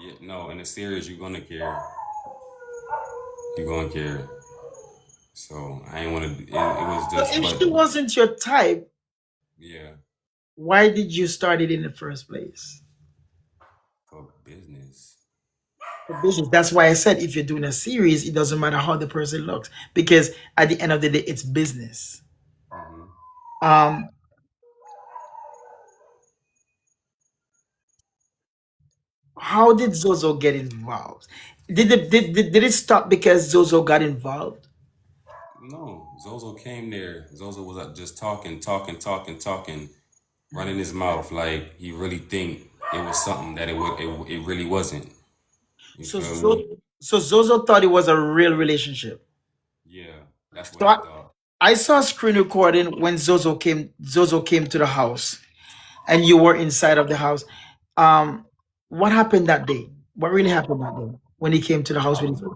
Yeah, no, in the series you're gonna care. You're gonna care. So I ain't wanna it was
So
just
if
but
she wasn't your type,
yeah,
why did you start it in the first place?
for business.
For business. That's why I said if you're doing a series, it doesn't matter how the person looks because at the end of the day, it's business.
Hmm.
Um, how did Zozo get involved? Did it stop because Zozo got involved?
No, Zozo came there. Zozo was just talking, running his mouth like he really think it was something that it really wasn't. You
So
feel me?
Zozo thought it was a real relationship.
Yeah, that's what
So
he thought.
I saw a screen recording when Zozo came to the house and you were inside of the house. Um, what happened that day? What really happened that day when he came to the house
I
with
was
his?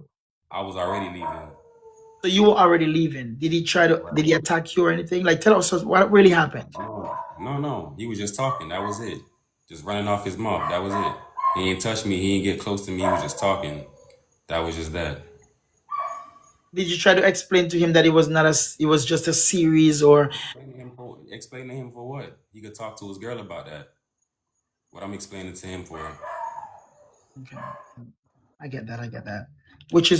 I was already leaving.
So you were already leaving. Did he attack you or anything? Like tell us what really happened.
No. He was just talking. That was it. Just running off his mouth. That was it. He ain't touch me. He ain't get close to me. He was just talking. That was just that.
Did you try to explain to him that it was not it was just a series or
Explain to him for what? He could talk to his girl about that. What I'm explaining to him for.
okay. I get that, I get that. Which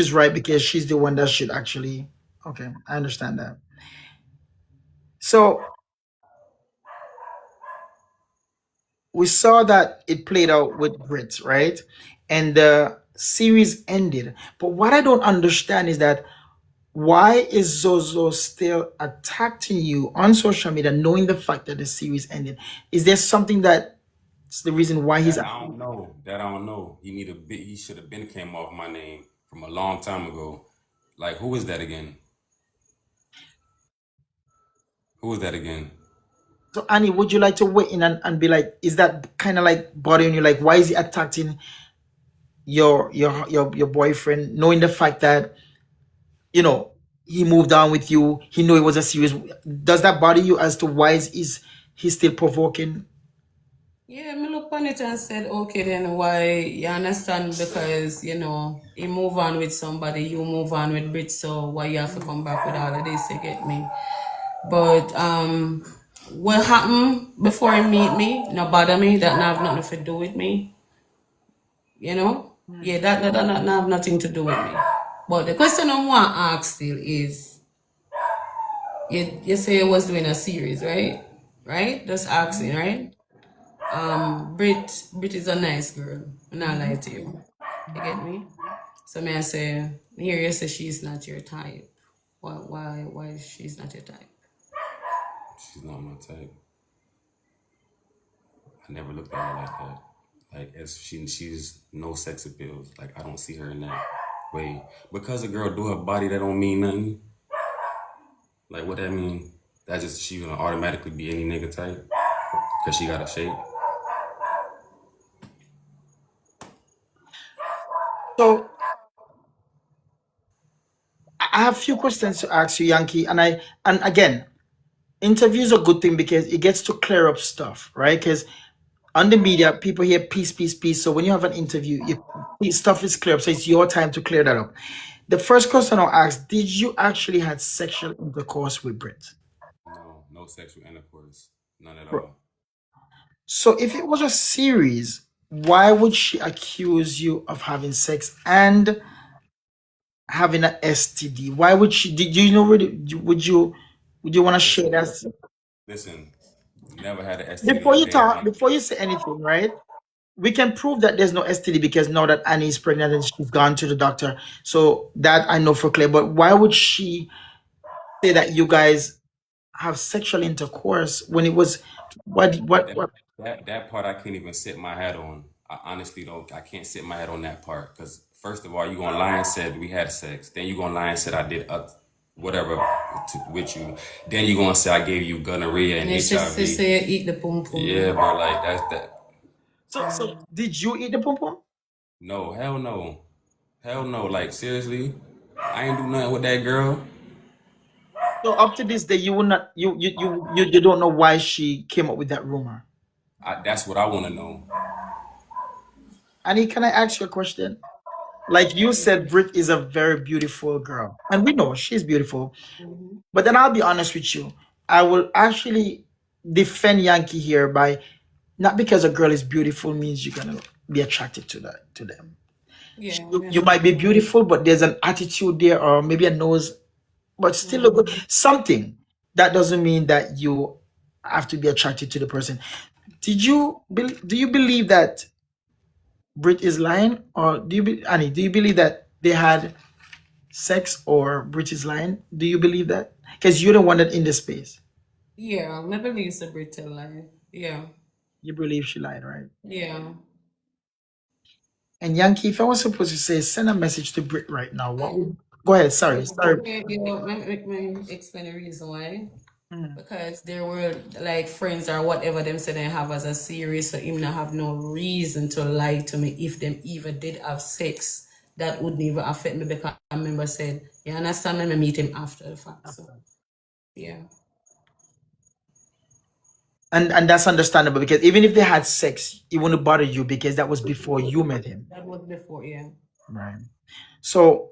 is right because she's the one that should actually okay, I understand that. So we saw that it played out with Brits, right? And the series ended. But what I don't understand is that why is Zozo still attacking you on social media, knowing the fact that the series ended? Is there something that's the reason why he's
That I don't know. That I don't know. He should have been came off my name from a long time ago. Like who is that again? Who is that again?
so Annie, would you like to weigh in and be like, is that kind of like bothering you? Like, why is he attacking your boyfriend, knowing the fact that you know he moved on with you, he knew it was a serious. Does that bother you as to why is he still provoking?
Yeah, me look on it and said, okay, then why you understand? Because you move on with somebody, you move on with Brit, so why you have to come back with all of this? You get me? But what happened before he meet me, no bother me. That not have nothing to do with me. You know? Yeah, that not have nothing to do with me. But the question I want to ask still is, you say you was doing a series, right? Right? Just asking, right? Brit is a nice girl. I'm not lie to you. You get me? So may I say, here you say she's not your type. Why she's not your type?
She's not my type. I never looked at her like that. Like as she's no sex appeals. Like I don't see her in that way. Because a girl do her body, that don't mean nothing. Like what that mean? That just she gonna automatically be any nigga type because she got a shape.
So I have a few questions to ask you, Yankee, and again, interviews are a good thing because it gets to clear up stuff, right? Because on the media, people hear peace, peace, peace. So when you have an interview, stuff is clear up. So it's your time to clear that up. The first question I'll ask: did you actually had sexual intercourse with Brit?
No, no sexual intercourse, none at
Bro.
all.
So if it was a series, why would she accuse you of having sex and having an STD? Why would she? Did you know? Would you want to share
Listen,
that?
listen. Never had an STD
Before
a
you
day in
talk,
my.
before you say anything, right? We can prove that there's no STD because now that Annie is pregnant and she's gone to the doctor. So that I know for clear. But why would she say that you guys have sexual intercourse when it was
That,
what
that part I can't even sit my head on. I honestly don't. I can't sit my head on that part because first of all, you gonna lie and said we had sex. Then you gonna lie and said I did whatever with you. Then you gonna say I gave you gonorrhea and
And it's just to
HIV.
say eat the pum
Yeah,
pum.
bro. Like that's that.
so did you eat the pom pom?
No, hell no, hell no. Like seriously, I ain't do nothing with that girl.
So up to this day you will not you don't know why she came up with that rumor.
That's what I want to know.
Annie, can I ask you a question? Like you said, Brit is a very beautiful girl. And we know she's beautiful.
Mhm.
But then I'll be honest with you. I will actually defend Yankee here by not because a girl is beautiful means you're gonna be attracted to them.
Yeah,
You
never.
might be beautiful, but there's an attitude there, or maybe a nose, but still look good.
Mhm.
Something that doesn't mean that you have to be attracted to the person. Do you believe that Brit is lying, or Annie? Do you believe that they had sex or Brit is lying? Do you believe that? Because you're the one that in the space.
Yeah, I believe it's a brittle lie. Yeah,
You believe she lied, right?
yeah.
And Yankee, if I was supposed to say send a message to Brit right now, what
And
would go ahead?
yeah,
Sorry.
let me explain the reason why.
Mm.
Because they were like friends or whatever them say they have as a series, so him not have no reason to lie to me if them even did have sex. That wouldn't even affect me because I remember said, you understand, let me meet him after the fact. So yeah.
And that's understandable because even if they had sex, it wouldn't bother you because that was before you met him.
That was before, yeah.
Right. So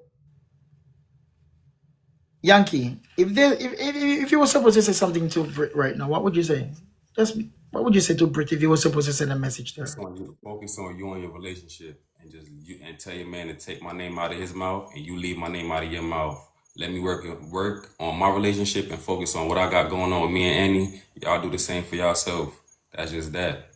Yankee, if you were supposed to say something to Brit right now, what would you say? Just what would you say to Brit if you were supposed to send a message to
Focus
her?
on you. Focus on you and your relationship, and just you and tell your man to take my name out of his mouth, and you leave my name out of your mouth. Let me work on my relationship and focus on what I got going on with me and Annie. Y'all do the same for yourself. That's just that.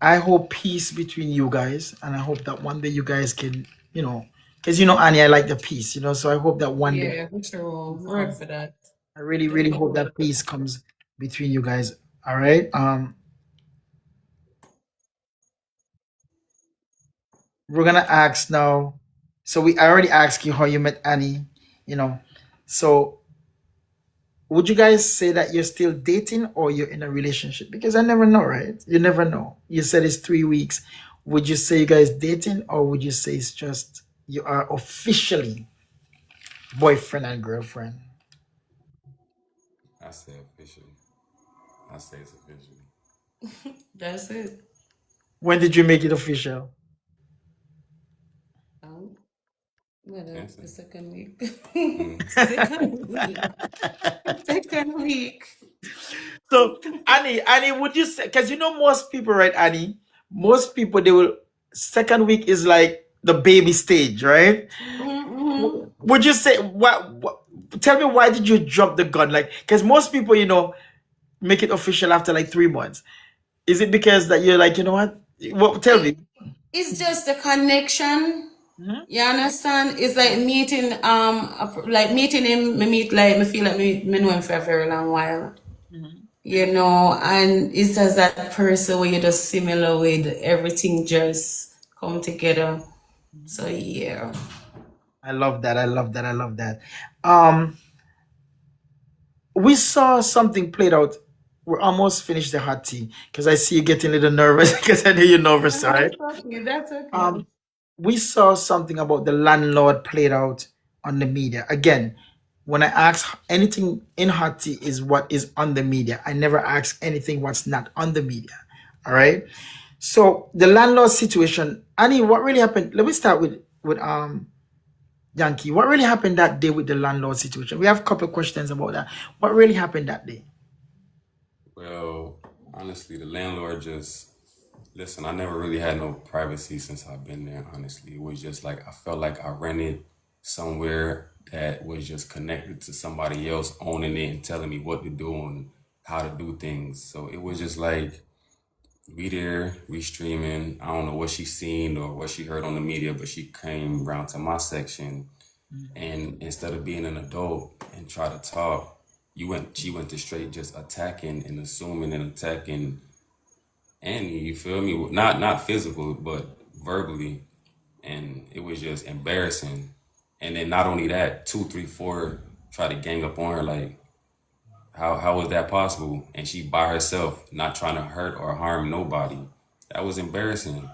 I hope peace between you guys, and I hope that one day you guys can, because Annie, I like the peace, so I hope that one day
Yeah, for sure.
peace
Work
comes.
for that.
I really, really hope
Definitely.
that peace comes between you guys. All right. We're gonna ask now. So I already asked you how you met Annie, you know. So would you guys say that you're still dating or you're in a relationship? Because I never know, right? You never know. You said it's 3 weeks. Would you say you guys dating or would you say it's just you are officially boyfriend and girlfriend?
I say officially. I say it's officially.
That's it.
When did you make it official?
Um, well, the
Dancing.
second week.
Mm.
Second week. Second week.
So Annie, would you say because most people, right, Annie? Most people they will second week is like the baby stage, right?
Mm-hmm.
Would you say what tell me why did you drop the gun? Like because most people, make it official after like 3 months. Is it because that you're like, you know what? Well, tell me.
It's just a connection.
Mhm.
You understand? It's like meeting like meeting him, me meet like me feel like me know him for a very long while.
Mhm.
You know, and it's just that person where you're just similar with everything just come together. So yeah.
I love that. I love that. I love that. Um, we saw something played out. We're almost finished the hot tea because I see you getting a little nervous because I know you're nervous, all right?
That's okay. That's okay.
Um, we saw something about the landlord played out on the media. Again, when I ask anything in hot tea is what is on the media. I never ask anything what's not on the media. All right. So the landlord situation, Annie, what really happened? Let me start with Yankee. What really happened that day with the landlord situation? We have a couple of questions about that. What really happened that day?
Well, honestly, the landlord just listen. I never really had no privacy since I've been there. Honestly, it was just like I felt like I rented somewhere that was just connected to somebody else owning it and telling me what to do and how to do things. So it was just like we there, we streaming. I don't know what she seen or what she heard on the media, but she came around to my section, and instead of being an adult and try to talk, she went to straight just attacking and assuming and attacking Annie. You feel me? Not physical, but verbally, and it was just embarrassing. And then not only that, two, three, four try to gang up on her like. How was that possible? And she by herself, not trying to hurt or harm nobody. That was embarrassing.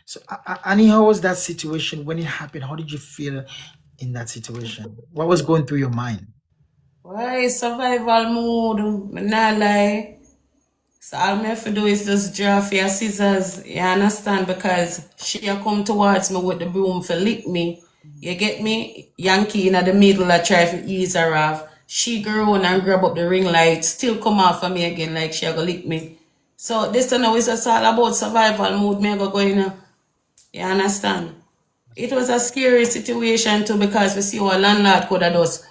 So, Annie, how was that situation when it happened? How did you feel in that situation? What was going through your mind?
Why survival mode? Me not lie. So all me have to do is just draw for your scissors. You understand? Because she a come towards me with the broom for lick me. You get me? Yankee in the middle I try to ease her off. She go on and grab up the ring light, still come off of me again like she a go lick me. So this now is just all about survival mode. Me a go in. You understand? It was a scary situation too because we see our landlord could have just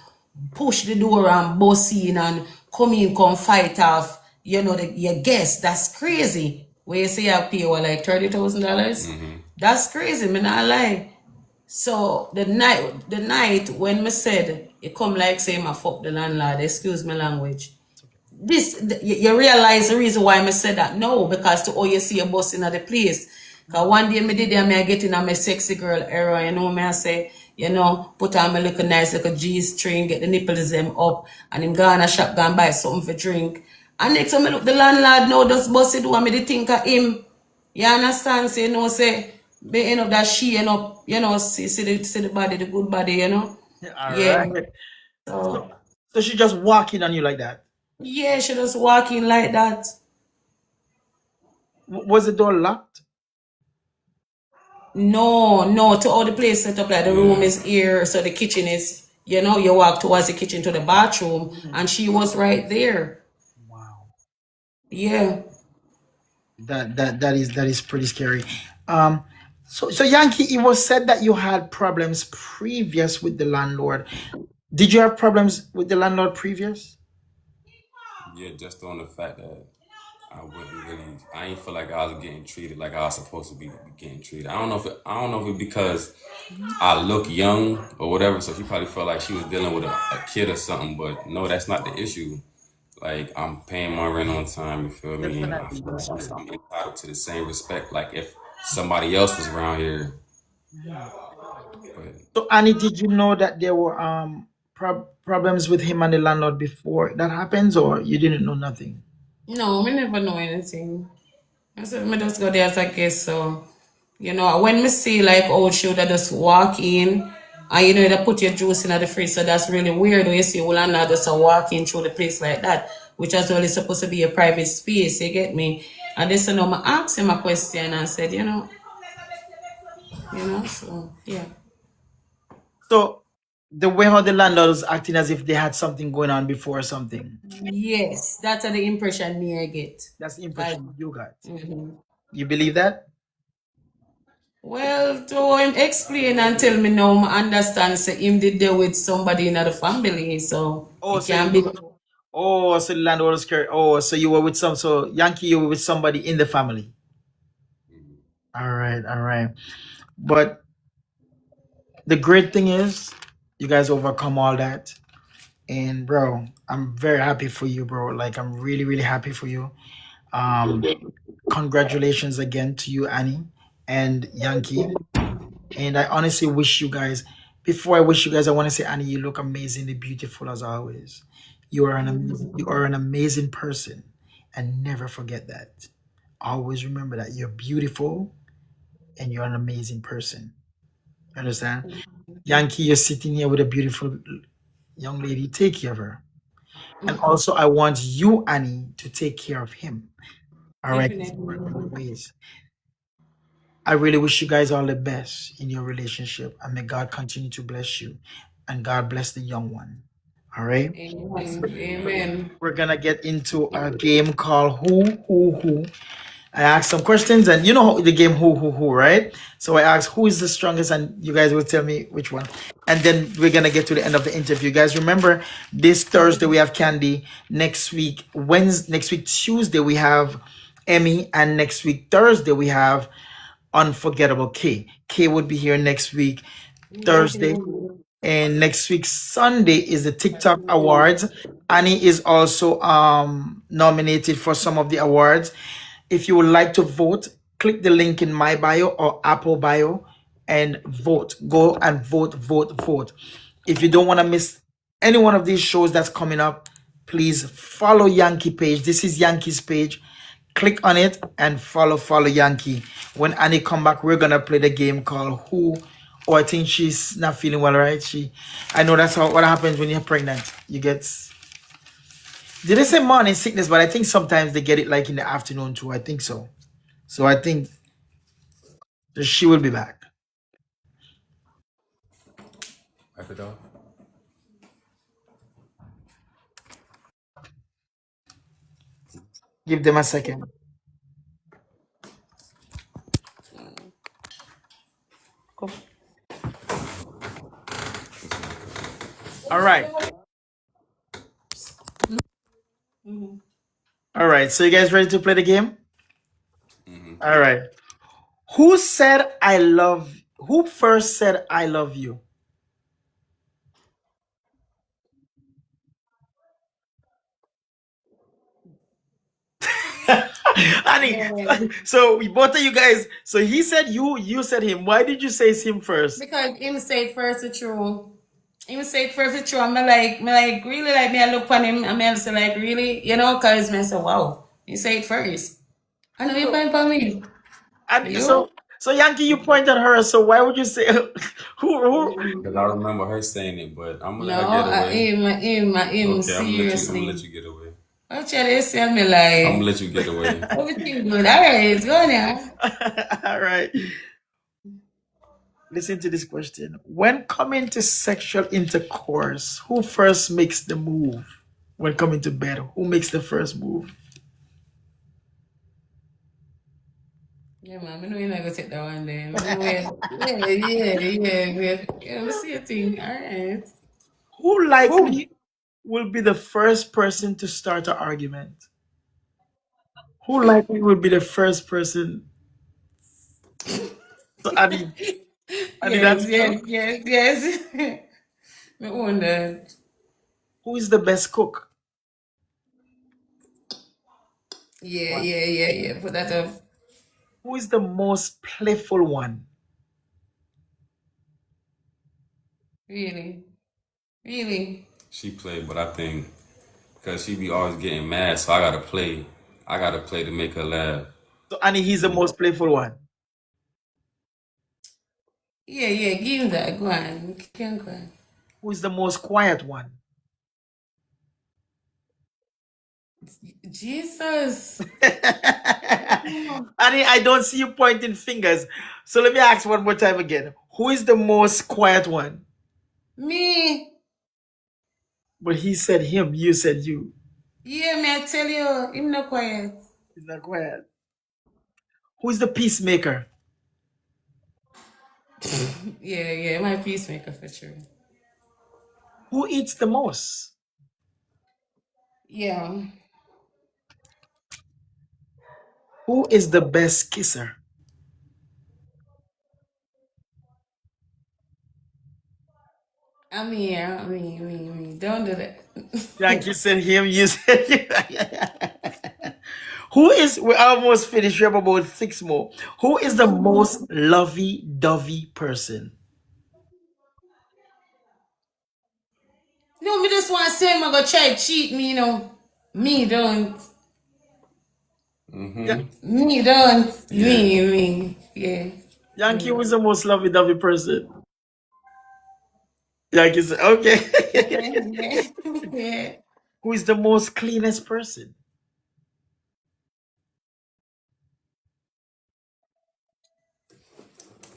push the door and bust in and come in, come fight off, you know, your guest. That's crazy. Where you say I pay what, like $30,000? That's crazy, me not lie. So the night when me said it come like say my fuck the landlord, excuse my language. You realize the reason why I said that? No, because to all you see a bus in the place. Cause one day me did there, me I get in on my sexy girl era, you know me I say, you know, put on my little nice little G string, get the nipples them up, and him go on a shop go and buy something for drink. And next time I look the landlord now just bust it do and me dey think of him. You understand? Say no say me end up that she end up, you know, see the body, the good body, you know?
All
Yeah.
right. So,
So
so she just walking on you like that.
yeah, she just walking like that.
Was the door locked?
No, no, to all the place set up like the room
Yeah.
is here, so the kitchen is, you know, you walk towards the kitchen to the bathroom,
Mhm.
and she was right there.
Wow.
Yeah.
That is pretty scary. Um, so Yankee, it was said that you had problems previous with the landlord. Did you have problems with the landlord previous?
Yeah, just on the fact that I ain't feel like I was getting treated like I was supposed to be getting treated. I don't know if it because I look young or whatever, so she probably felt like she was dealing with a kid or something, but no, that's not the issue. Like I'm paying my rent on time, you feel me? And I
Definitely,
feel
that's
like
true.
I'm entitled to the same respect. Like if somebody else was around here, but
So Annie, did you know that there were problems with him and the landlord before that happens, or you didn't know nothing?
No, me never know anything. I said, me just go there as a guest, so, you know, when me see like old shoe that just walk in, and you know, they put your juice in the fridge, so that's really weird when you see one another just walk in through the place like that, which as well is supposed to be a private space, you get me? And this, you know, I asked him a question and said, so, yeah.
So the way how the landlord was acting as if they had something going on before or something.
Yes, that's the impression me I get.
That's the
Like,
impression you got.
mhm.
You believe that?
Well, to him explain and tell me now, I understand, say him did there with somebody in the family, so
Oh,
it
so
can be.
so the landlord was scared. Oh, so you were with some so Yankee, you were with somebody in the family. All right, all right. But the great thing is, you guys overcome all that. And bro, I'm very happy for you, bro. Like I'm really, really happy for you. Um, Congratulations again to you, Annie and Yankee. And I honestly wish you guys, before I wish you guys, I want to say, Annie, you look amazingly beautiful as always. You are an amazing person. And never forget that. Always remember that you're beautiful and you're an amazing person. Understand? Yankee, you're sitting here with a beautiful young lady. Take care of her. And also, I want you, Annie, to take care of him. All right?
Definitely.
Always. I really wish you guys all the best in your relationship, and may God continue to bless you, and God bless the young one. All right.
Amen. Amen.
We're gonna get into a game called Who. I ask some questions, and you know the game Who, right? So I ask who is the strongest, and you guys will tell me which one. And then we're gonna get to the end of the interview. Guys, remember this Thursday we have Candy. Next week Tuesday we have Emmy, and next week Thursday we have Unforgettable K. K would be here next week Thursday. And next week Sunday is the TikTok Awards. Annie is also nominated for some of the awards. If you would like to vote, click the link in my bio or Apple bio and vote. Go and vote. If you don't want to miss any one of these shows that's coming up, please follow Yankee page. This is Yankee's page. Click on it and follow Yankee. When Annie come back, we're gonna play the game called Who. Oh, I think she's not feeling well, right? I know that's what happens when you're pregnant. You get, did they say morning sickness? But I think sometimes they get it like in the afternoon too. I think so. So I think she will be back.
Wipe it off.
Give them a second. All right. All right. So you guys ready to play the game? All right. Who said I love? Who first said I love you? Honey,
Yeah.
so we both of you guys. So he said you said him. Why did you say it's him first?
Because him say it first it's true. Him say it first it's true. And me like really like me I look on him and me I say like really, cause me I say wow. He say it first. I know you
So,
point for me.
and
You?
so Yankee, you pointed at her. So why would you say who?
Cause I remember her saying it, but I'm gonna
No,
let her get away.
him,
Okay, I'm gonna let
seriously.
you get away.
What you they say me
I'm gonna
like,
let you get away.
everything good. All right, go now.
All right. Listen to this question. When coming to sexual intercourse, who first makes the move? When coming to bed, who makes the first move?
Yeah, man, I know you're not gonna take that one then. I know yeah, we see a thing. All right.
Who likely will be the first person to start an argument? Who likely will be the first person? So Adi, that's
Yes,
you.
yes. Me wonder.
Who is the best cook?
Yeah. Put that up.
Who is the most playful one?
Really, really.
She played, but I think because she be always getting mad, so I gotta play. I gotta play to make her laugh.
So Annie, he's the most playful one.
Yeah. Give him that. Go on. You can go on.
Who is the most quiet one?
Jesus.
Annie, I don't see you pointing fingers. So let me ask one more time again. Who is the most quiet one?
Me.
But he said him, you said you.
Yeah, me I tell you, him not quiet.
He's not quiet. Who is the peacemaker?
Yeah, my peacemaker for sure.
Who eats the most?
Yeah.
Who is the best kisser?
I'm here. Me. Don't do that.
Yankee said him, you said you. Who is, we almost finished, we have about six more. Who is the most lovey-dovey person?
No, me just want to say, I'm going to try to cheat me, you know. Me don't.
Yeah,
Me don't.
Yeah.
Me. Yeah.
Yankee,
Me.
who is the most lovey-dovey person? Yankee said, okay.
Yeah. Yeah.
Who is the most cleanest person?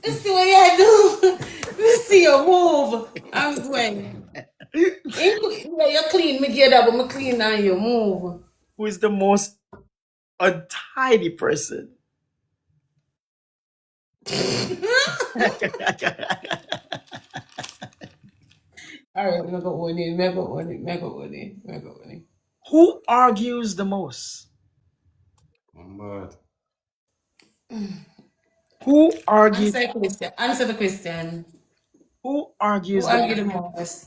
Let's see what you do. Let's see your move. I'm going. Yeah, you clean me get up, but me clean on you move.
Who is the most untidy person?
All right, mega one it, mega one it, mega one it, mega one it.
Who argues the most?
I'm mad.
Who argues?
Answer the question. Answer the question.
Who
Who
argues the
argue
most?
the most?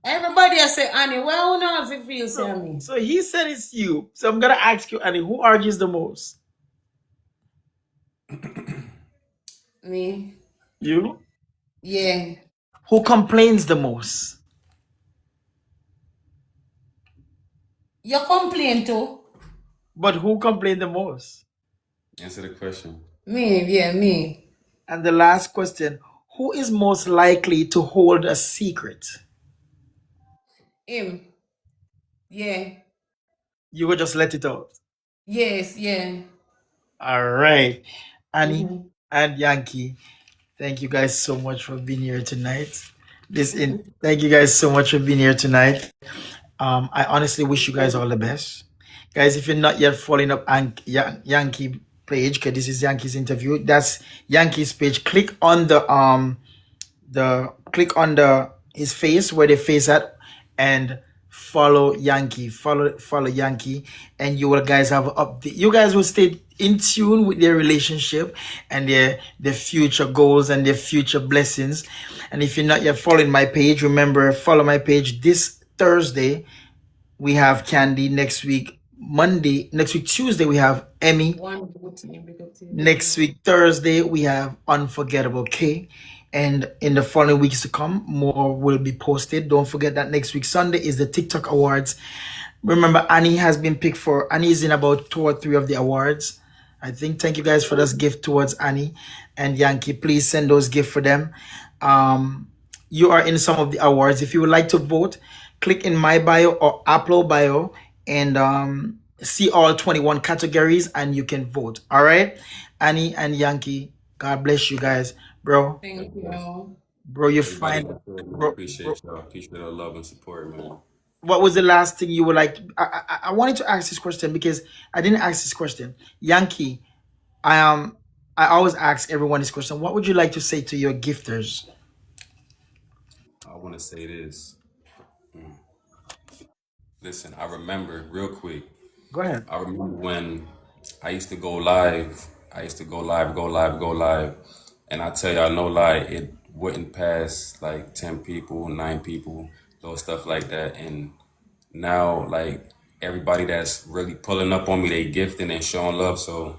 Everybody I say Annie, well, who knows if you say
So,
me?
so he said it's you. So I'm gonna ask you, Annie, who argues the most?
Me?
You.
Yeah.
Who complains the most?
You complain too?
But who complains the most?
Answer the question.
Me, yeah, me.
And the last question, who is most likely to hold a secret?
Him. Yeah.
You will just let it out.
Yes, yeah.
All right. Annie
Mm-hmm.
and Yankee, thank you guys so much for being here tonight. Thank you guys so much for being here tonight. I honestly wish you guys all the best. Guys, if you're not yet following up Yankee page, because this is Yankee's interview, that's Yankee's page. Click on the his face where they face at and follow Yankee. Follow Yankee, and you will guys have an update. You guys will stay in tune with their relationship and their future goals and their future blessings. And if you're not yet following my page, remember follow my page this Thursday. We have Candy next week. Monday, next week Tuesday we have Emmy.
One good team, big up to
Next
you.
week, Thursday, we have Unforgettable K. And in the following weeks to come, more will be posted. Don't forget that next week, Sunday, is the TikTok Awards. Remember, Annie has been picked for, Annie is in about two or three of the awards. I think. Thank you guys for this gift towards Annie and Yankee. Please send those gifts for them. You are in some of the awards. If you would like to vote, click in my bio or upload bio and see all 21 categories and you can vote. All right. Annie and Yankee, God bless you guys. Bro,
Thank
Yes.
you.
bro, you
Everybody
find
out there, man,
bro,
appreciate y'all. Appreciate the love and support, man.
what was the last thing you would like? I wanted to ask this question because I didn't ask this question. Yankee, I I always ask everyone this question. What would you like to say to your gifters?
I want to say this. Listen, I remember real quick.
Go ahead.
I remember when I used to go live. I used to go live, go live, go live. And I tell y'all, no lie, it wouldn't pass like 10 people, 9 people, little stuff like that. And now, like, everybody that's really pulling up on me, they gifting and showing love. So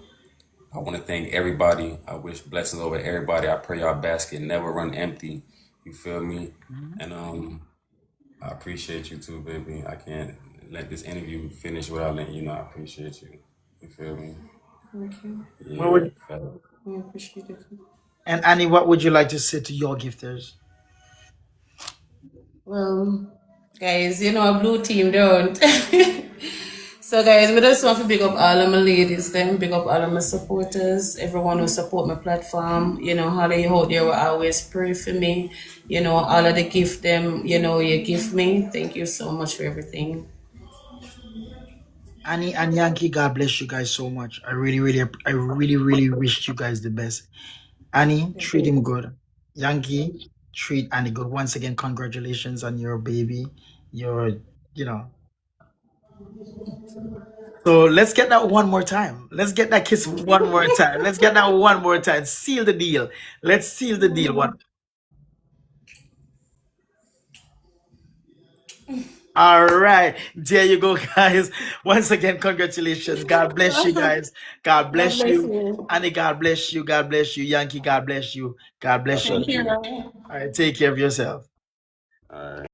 I want to thank everybody. I wish blessings over everybody. I pray y'all basket never run empty. You feel me?
Mhm.
And I appreciate you too, baby. I can't let this interview finish without letting you know I appreciate you. You feel me?
Thank you.
What
Yeah.
would
Fact.
I appreciate it.
and Annie, what would you like to say to your gifters?
Well, guys, you know, a blue team don't. So, guys, we just want to big up all of my ladies, them, big up all of my supporters, everyone who support my platform. You know, all of you out there will always pray for me. You know, all of the gift them, you know, you give me. Thank you so much for everything.
Annie and Yankee, God bless you guys so much. I really wish you guys the best. Annie,
Thank
treat him
you.
good. Yankee, treat Annie good. Once again, congratulations on your baby. Your, you know, So let's get that one more time. Let's get that kiss one more time. Let's get that one more time. Seal the deal. Let's seal the deal. One. All right. There you go, guys. Once again, congratulations. God bless you guys. God
God
bless
bless
you.
you.
Annie, God bless you. God bless you. Yankee, God bless you. God bless you
Thank
again.
you.
All right. Take care of yourself.
All right.